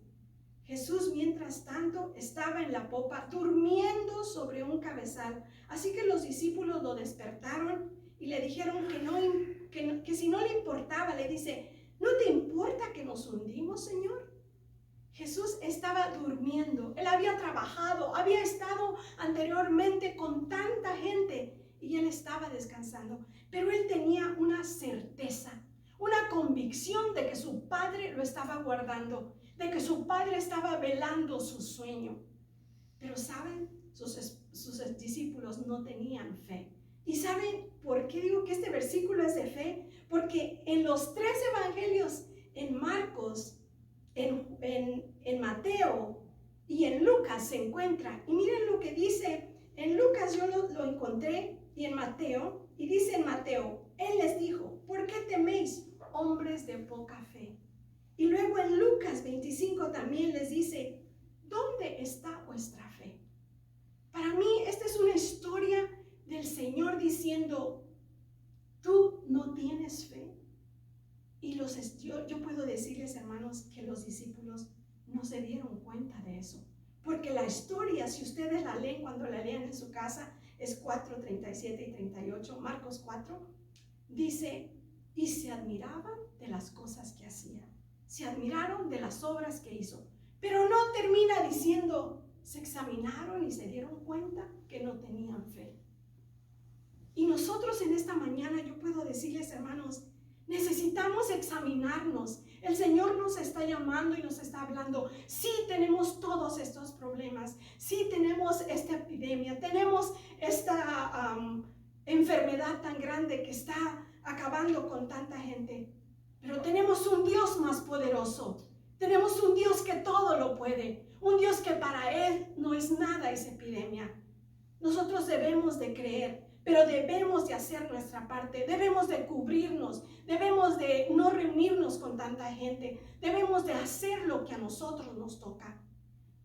Jesús, mientras tanto, estaba en la popa, durmiendo sobre un cabezal. Así que los discípulos lo despertaron y le dijeron que si no le importaba, le dice: ¿no te importa que nos hundimos, Señor? Jesús estaba durmiendo. Él había trabajado, había estado anteriormente con tanta gente y él estaba descansando. Pero él tenía una certeza, una convicción de que su Padre lo estaba guardando, de que su Padre estaba velando su sueño. Pero ¿saben? Sus discípulos no tenían fe. ¿Y saben por qué digo que este versículo es de fe? Porque en los 3 evangelios, en Marcos, en Mateo y en Lucas se encuentra. Y miren lo que dice en Lucas, yo lo encontré, y en Mateo, y dice en Mateo: él les dijo, ¿por qué teméis, hombres de poca fe? Y luego en Lucas 25 también les dice: ¿dónde está vuestra fe? Para mí esta es una historia del Señor diciendo: tú no tienes fe. Y yo puedo decirles, hermanos, que los discípulos no se dieron cuenta de eso. Porque la historia, si ustedes la leen cuando la lean en su casa, es 4, 37 y 38, Marcos 4, dice: y se admiraban de las cosas que hacía. Se admiraron de las obras que hizo. Pero no termina diciendo: se examinaron y se dieron cuenta que no tenían fe. Y nosotros en esta mañana, yo puedo decirles, hermanos, necesitamos examinarnos. El Señor nos está llamando y nos está hablando. Sí, tenemos todos estos problemas. Sí, tenemos esta epidemia. Tenemos esta enfermedad tan grande que está acabando con tanta gente. Pero tenemos un Dios más poderoso. Tenemos un Dios que todo lo puede. Un Dios que para Él no es nada esa epidemia. Nosotros debemos de creer. Pero debemos de hacer nuestra parte, debemos de cubrirnos, debemos de no reunirnos con tanta gente, debemos de hacer lo que a nosotros nos toca.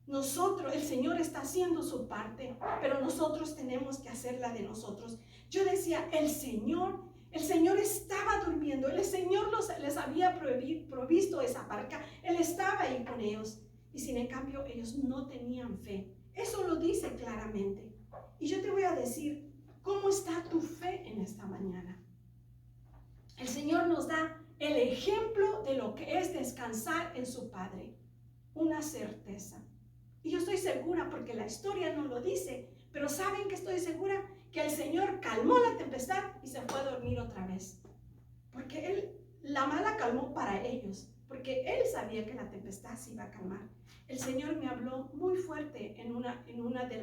El Señor está haciendo su parte, pero nosotros tenemos que hacer la de nosotros. Yo decía, el Señor estaba durmiendo, el Señor les había provisto esa barca, Él estaba ahí con ellos, y sin en cambio ellos no tenían fe. Eso lo dice claramente. Y yo te voy a decir, ¿cómo está tu fe en esta mañana? El Señor nos da el ejemplo de lo que es descansar en su Padre. Una certeza. Y yo estoy segura, porque la historia no lo dice, pero ¿saben que estoy segura? Que el Señor calmó la tempestad y se fue a dormir otra vez. Porque la mala calmó para ellos, porque Él sabía que la tempestad se iba a calmar. El Señor me habló muy fuerte en una de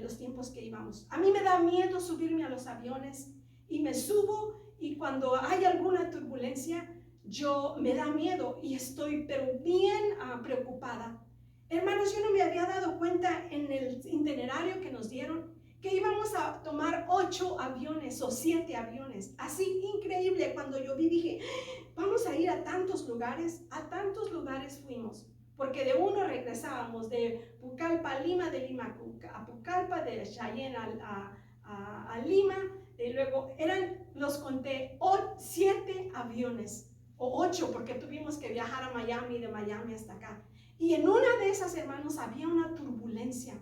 los tiempos que íbamos. A mí me da miedo subirme a los aviones y me subo, y cuando hay alguna turbulencia me da miedo y estoy pero bien preocupada. Hermanos, yo no me había dado cuenta en el itinerario que nos dieron que íbamos a tomar 8 aviones o 7 aviones. Así increíble. Cuando yo vi, dije, vamos a ir a tantos lugares fuimos. Porque de uno regresábamos, de Pucallpa a Lima, de Lima a Pucallpa, de Chayenne a Lima, y luego los conté, 7 aviones, o 8, porque tuvimos que viajar a Miami, de Miami hasta acá. Y en una de esas, hermanos, había una turbulencia.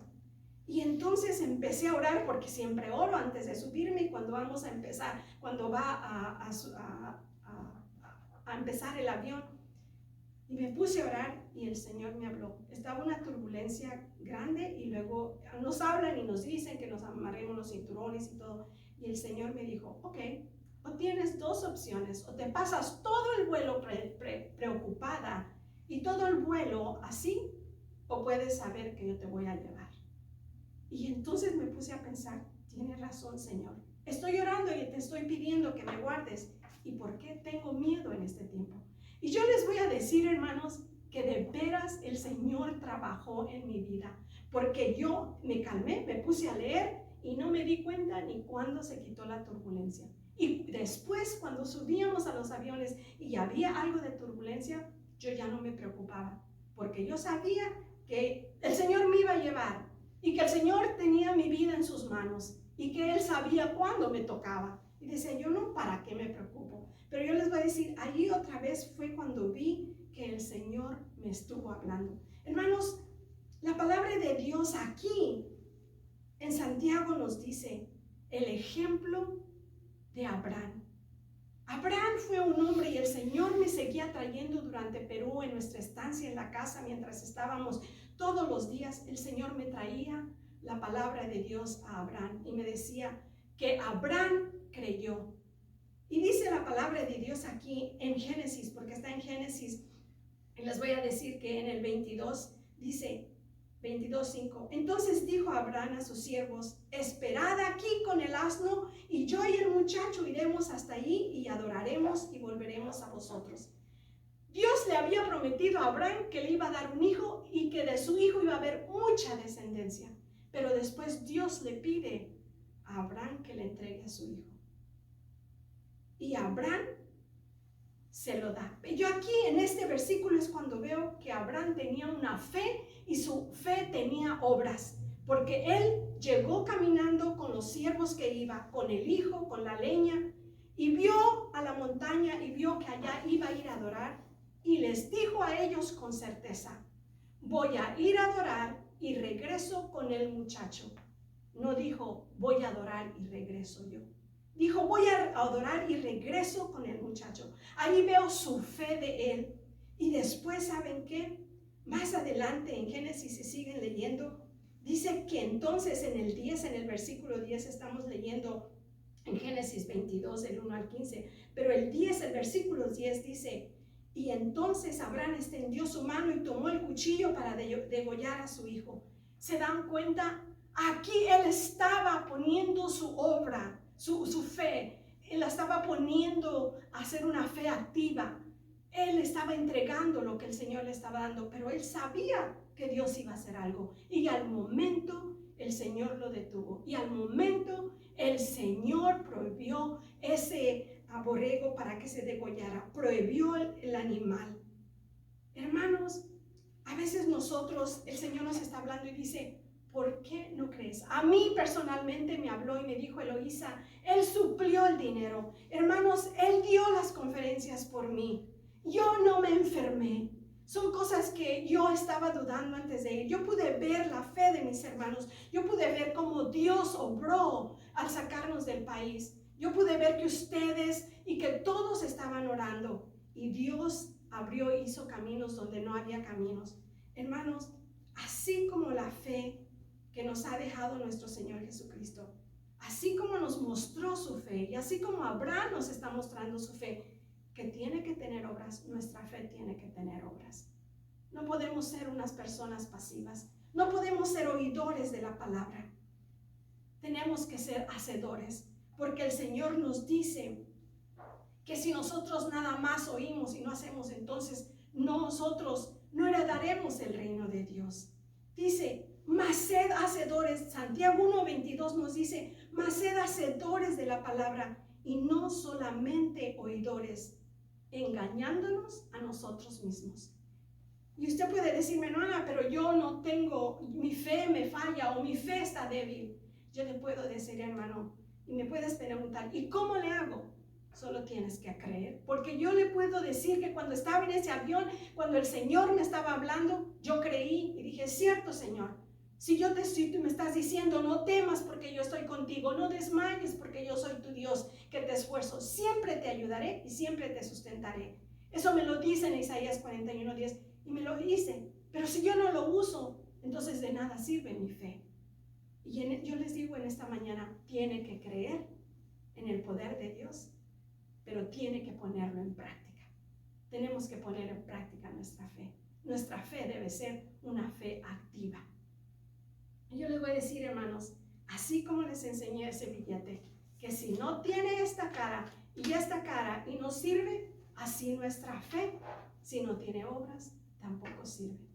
Y entonces empecé a orar, porque siempre oro antes de subirme, y cuando vamos a empezar, cuando va a empezar el avión. Y me puse a orar y el Señor me habló. Estaba una turbulencia grande y luego nos hablan y nos dicen que nos amarremos los cinturones y todo. Y el Señor me dijo, ok, o tienes 2 opciones, o te pasas todo el vuelo preocupada y todo el vuelo así, o puedes saber que yo te voy a llevar. Y entonces me puse a pensar, tienes razón, Señor. Estoy orando y te estoy pidiendo que me guardes. ¿Y por qué tengo miedo en este tiempo? Y yo les voy a decir, hermanos, que de veras el Señor trabajó en mi vida, porque yo me calmé, me puse a leer y no me di cuenta ni cuándo se quitó la turbulencia. Y después, cuando subíamos a los aviones y había algo de turbulencia, yo ya no me preocupaba, porque yo sabía que el Señor me iba a llevar y que el Señor tenía mi vida en sus manos y que Él sabía cuándo me tocaba. Y decía, yo no, ¿para qué me preocupo? Pero yo les voy a decir, allí otra vez fue cuando vi que el Señor me estuvo hablando. Hermanos, la palabra de Dios aquí en Santiago nos dice el ejemplo de Abraham. Abraham fue un hombre y el Señor me seguía trayendo durante Perú en nuestra estancia en la casa mientras estábamos todos los días. El Señor me traía la palabra de Dios a Abraham y me decía que Abraham creyó. Y dice la palabra de Dios aquí en Génesis, porque está en Génesis, y les voy a decir que en el 22 dice 22:5. Entonces dijo Abraham a sus siervos, esperad aquí con el asno, y yo y el muchacho iremos hasta allí y adoraremos y volveremos a vosotros. Dios le había prometido a Abraham que le iba a dar un hijo y que de su hijo iba a haber mucha descendencia. Pero después Dios le pide a Abraham que le entregue a su hijo. Y Abraham se lo da. Yo aquí en este versículo es cuando veo que Abraham tenía una fe y su fe tenía obras, porque él llegó caminando con los siervos que iba, con el hijo, con la leña, y vio a la montaña y vio que allá iba a ir a adorar, y les dijo a ellos con certeza, voy a ir a adorar y regreso con el muchacho. No dijo, voy a adorar y regreso yo. Dijo, voy a adorar y regreso con el muchacho. Ahí veo su fe de él. Y después, ¿saben qué? Más adelante en Génesis, si siguen leyendo, dice que entonces en el 10, en el versículo 10, estamos leyendo en Génesis 22, del 1 al 15. Pero el 10, el versículo 10 dice, y entonces Abraham extendió su mano y tomó el cuchillo para degollar a su hijo. ¿Se dan cuenta? Aquí él estaba poniendo su obra, su fe. Él la estaba poniendo a hacer una fe activa. Él estaba entregando lo que el Señor le estaba dando, pero él sabía que Dios iba a hacer algo. Y al momento el Señor lo detuvo. Y al momento el Señor prohibió ese borrego para que se degollara. Prohibió el animal. Hermanos, a veces nosotros, el Señor nos está hablando y dice, ¿por qué no crees? A mí personalmente me habló y me dijo, Eloísa, Él suplió el dinero. Hermanos, Él dio las conferencias por mí. Yo no me enfermé. Son cosas que yo estaba dudando antes de ir. Yo pude ver la fe de mis hermanos. Yo pude ver cómo Dios obró al sacarnos del país. Yo pude ver que ustedes y que todos estaban orando. Y Dios abrió e hizo caminos donde no había caminos. Hermanos, así como la fe que nos ha dejado nuestro Señor Jesucristo, así como nos mostró su fe y así como Abraham nos está mostrando su fe, que tiene que tener obras, nuestra fe tiene que tener obras. No podemos ser unas personas pasivas, no podemos ser oidores de la palabra. Tenemos que ser hacedores, porque el Señor nos dice que si nosotros nada más oímos y no hacemos, entonces nosotros no heredaremos el reino de Dios. Dice, mas sed hacedores. Santiago 1:22 nos dice, mas sed hacedores de la palabra y no solamente oidores, engañándonos a nosotros mismos. Y usted puede decirme, no, Ana, pero yo no tengo, mi fe me falla o mi fe está débil. Yo te puedo decir, hermano, y me puedes preguntar, ¿y cómo le hago? Solo tienes que creer, porque yo le puedo decir que cuando estaba en ese avión, cuando el Señor me estaba hablando, yo creí y dije, cierto, Señor, si tú me estás diciendo, no temas porque yo estoy contigo, no desmayes porque yo soy tu Dios, que te esfuerzo, siempre te ayudaré y siempre te sustentaré. Eso me lo dice en Isaías 41:10 y me lo dice, pero si yo no lo uso, entonces de nada sirve mi fe. Y yo les digo en esta mañana, tiene que creer en el poder de Dios, pero tiene que ponerlo en práctica. Tenemos que poner en práctica nuestra fe. Nuestra fe debe ser una fe activa. Y yo les voy a decir, hermanos, así como les enseñé ese billete, que si no tiene esta cara y no sirve, así nuestra fe, si no tiene obras, tampoco sirve.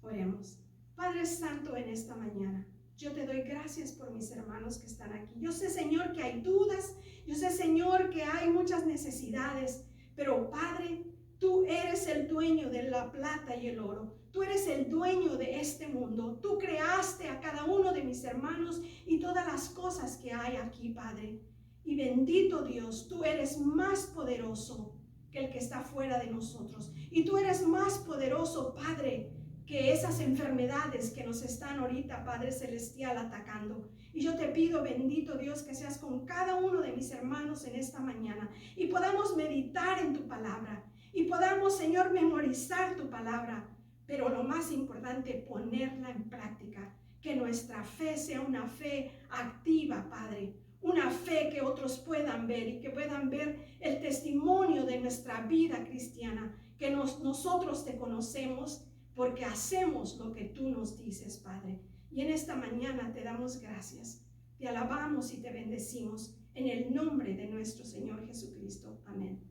Oremos. Padre Santo, en esta mañana, yo te doy gracias por mis hermanos que están aquí. Yo sé, Señor, que hay dudas. Yo sé, Señor, que hay muchas necesidades. Pero, Padre, tú eres el dueño de la plata y el oro. Tú eres el dueño de este mundo. Tú creaste a cada uno de mis hermanos y todas las cosas que hay aquí, Padre. Y bendito Dios, tú eres más poderoso que el que está fuera de nosotros. Y tú eres más poderoso, Padre, que esas enfermedades que nos están ahorita, Padre Celestial, atacando. Y yo te pido, bendito Dios, que seas con cada uno de mis hermanos en esta mañana y podamos meditar en tu palabra y podamos, Señor, memorizar tu palabra, pero lo más importante, ponerla en práctica, que nuestra fe sea una fe activa, Padre, una fe que otros puedan ver y que puedan ver el testimonio de nuestra vida cristiana, que nosotros te conocemos porque hacemos lo que tú nos dices, Padre. Y en esta mañana te damos gracias, te alabamos y te bendecimos en el nombre de nuestro Señor Jesucristo. Amén.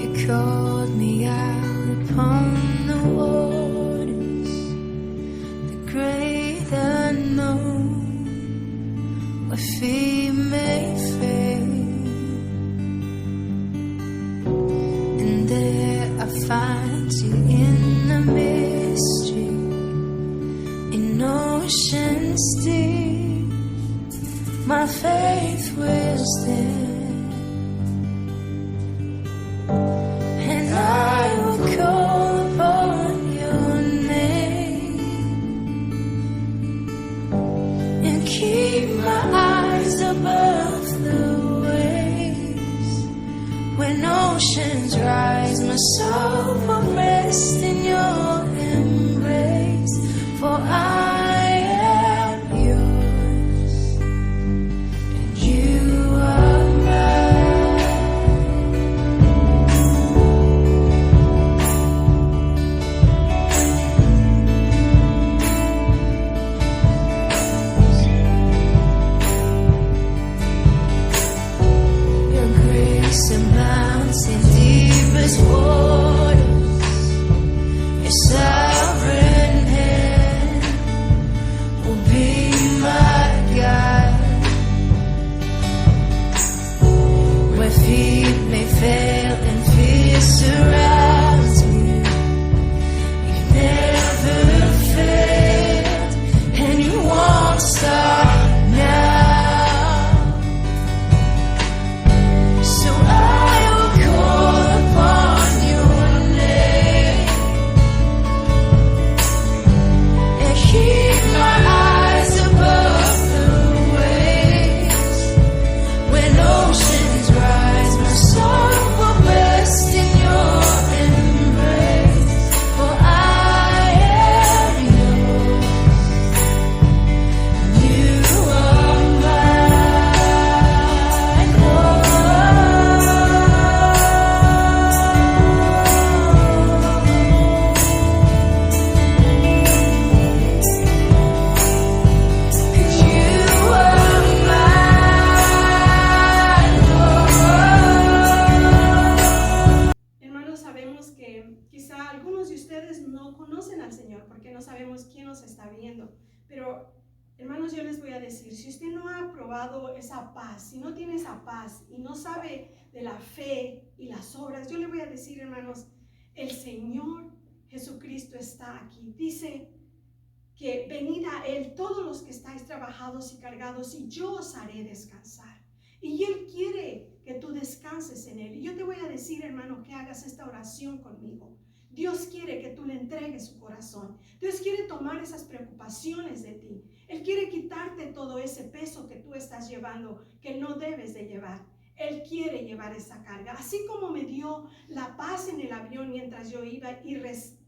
You called me out upon the waters, the great unknown, where feet may fail, and there I find you in the mystery, in oceans deep. My faith will stand. I will call upon your name and keep my eyes above the waves. When oceans rise, my soul will rest in your embrace. For I am yours, and you are mine. Amounts in deepest waters, your sovereign hand will be my guide. Where feet may fail and fear surrounds me, you've never failed and you won't stop now. Pero, hermanos, yo les voy a decir, si usted no ha probado esa paz, si no tiene esa paz y no sabe de la fe y las obras, yo le voy a decir, hermanos, el Señor Jesucristo está aquí. Dice que venid a Él todos los que estáis trabajados y cargados y yo os haré descansar. Y Él quiere que tú descanses en Él. Y yo te voy a decir, hermano, que hagas esta oración conmigo. Dios quiere que tú le entregues su corazón. Dios quiere tomar esas preocupaciones de ti. Él quiere quitarte todo ese peso que tú estás llevando, que no debes de llevar. Él quiere llevar esa carga. Así como me dio la paz en el avión mientras yo iba y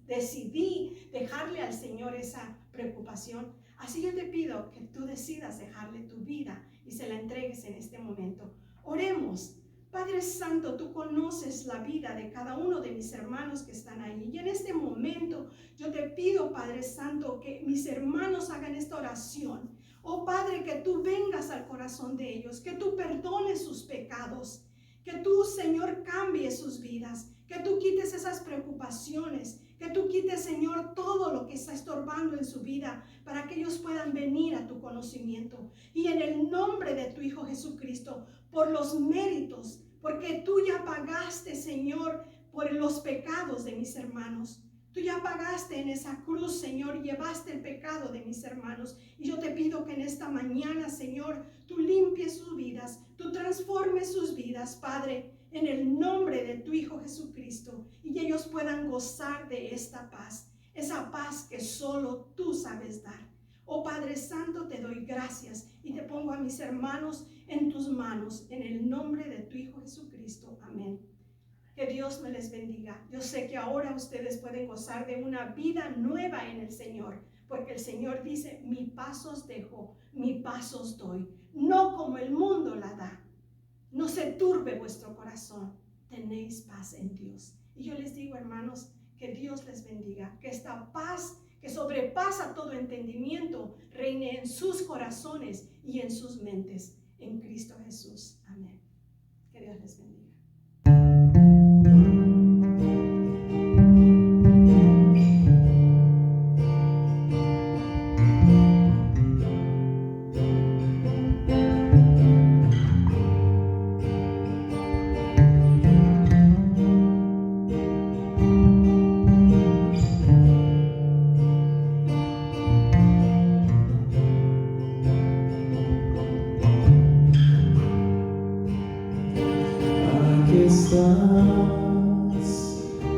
decidí dejarle al Señor esa preocupación, así yo te pido que tú decidas dejarle tu vida y se la entregues en este momento. Oremos. Padre Santo, tú conoces la vida de cada uno de mis hermanos que están ahí. Y en este momento yo te pido, Padre Santo, que mis hermanos hagan esta oración. Oh Padre, que tú vengas al corazón de ellos, que tú perdones sus pecados, que tú, Señor, cambies sus vidas, que tú quites esas preocupaciones, que tú quites, Señor, todo lo que está estorbando en su vida para que ellos puedan venir a tu conocimiento. Y en el nombre de tu Hijo Jesucristo, por los méritos, porque tú ya pagaste, Señor, por los pecados de mis hermanos. Tú ya pagaste en esa cruz, Señor, llevaste el pecado de mis hermanos. Y yo te pido que en esta mañana, Señor, tú limpies sus vidas, tú transformes sus vidas, Padre, en el nombre de tu Hijo Jesucristo. Y ellos puedan gozar de esta paz, esa paz que solo tú sabes dar. Oh Padre Santo, te doy gracias y te pongo a mis hermanos en tus manos, en el nombre de tu Hijo Jesucristo. Amén. Que Dios me les bendiga. Yo sé que ahora ustedes pueden gozar de una vida nueva en el Señor, porque el Señor dice, mi paz os dejo, mi paz os doy, no como el mundo la da. No se turbe vuestro corazón, tenéis paz en Dios. Y yo les digo, hermanos, que Dios les bendiga, que esta paz que sobrepasa todo entendimiento reine en sus corazones y en sus mentes, en Cristo Jesús. Amén. Que Dios les bendiga.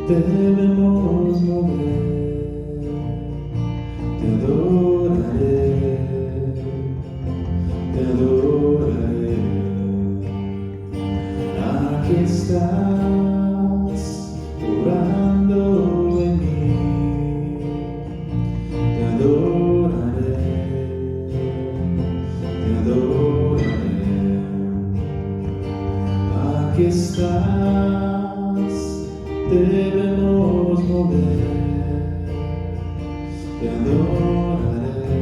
Debemos mover, te adoraré, te adoraré. Aquí estás, orando en mí, te adoraré, te adoraré. Aquí estás, debemos mover, te adoraré,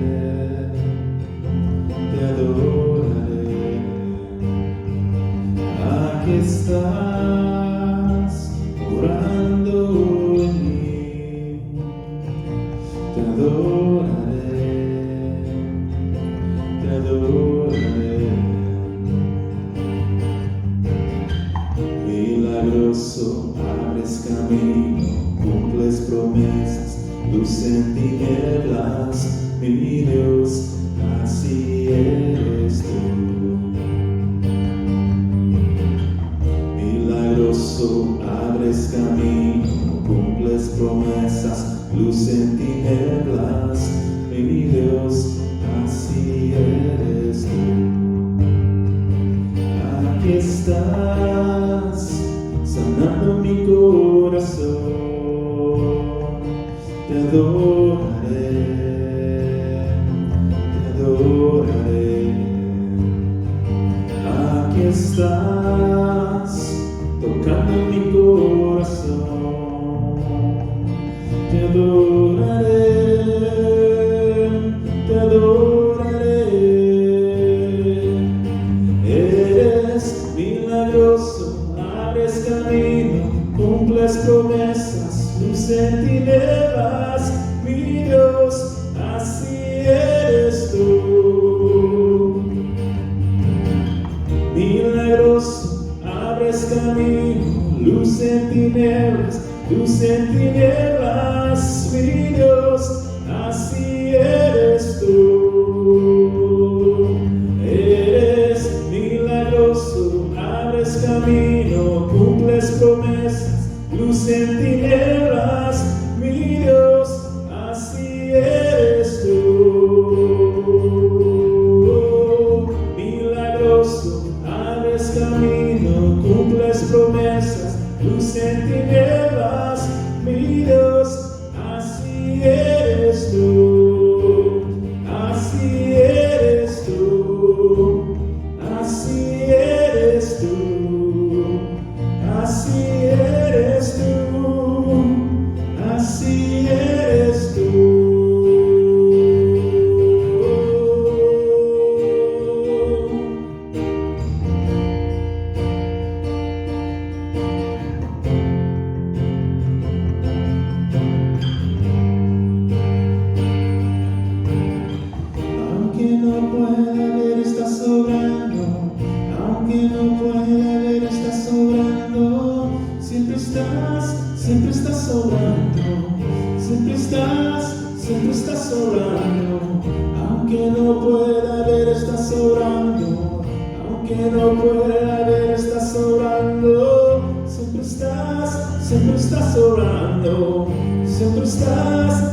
te adoraré. Aquí estás, orando en mí, te adoraré, te adoraré. Milagroso, abres camino, cumples promesas, luz en tinieblas, mi Dios, así eres tú. Milagroso, abres camino, cumples promesas, luz en tinieblas, mi Dios, así eres tú. Aquí estás, sanando mi corazón, te adoraré, te adoraré. Aquí estás, tocando mi corazón, te adoraré, te adoraré. Eres milagroso, abres camino, cumples promesas, luz en tinieblas, mi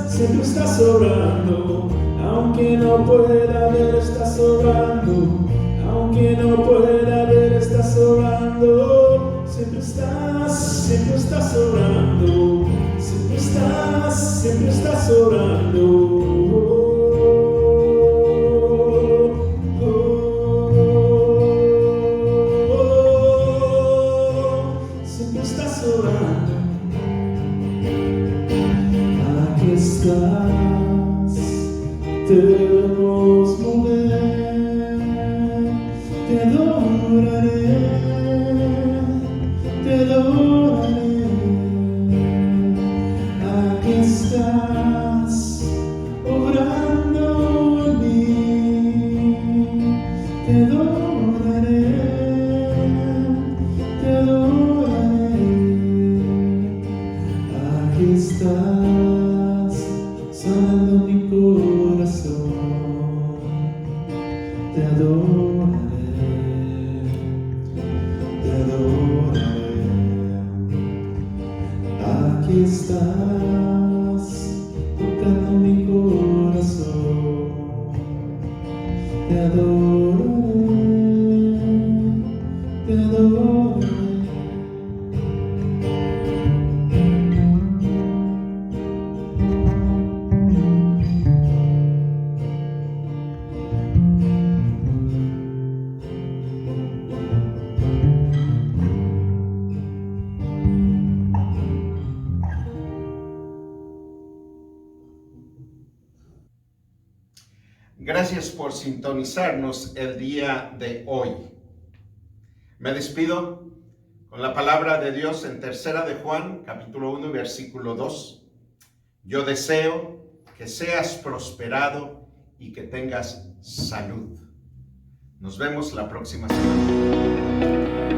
siempre estás obrando, aunque no pueda ver, estás obrando, aunque no pueda ver, estás obrando, siempre estás obrando, siempre estás obrando. Siempre estás obrando. Aquí estás, te debemos mover, te adoraré, te adoraré. Aquí estás, obrando en mí, te adoraré, te adoraré. Aquí estás, sanando mi corazón, te adoraré, te adoraré. Aquí estás, tocando mi corazón, te adoraré, te adoraré. Gracias por sintonizarnos el día de hoy. Me despido con la palabra de Dios en 3 de Juan, capítulo 1, versículo 2. Yo deseo que seas prosperado y que tengas salud. Nos vemos la próxima semana.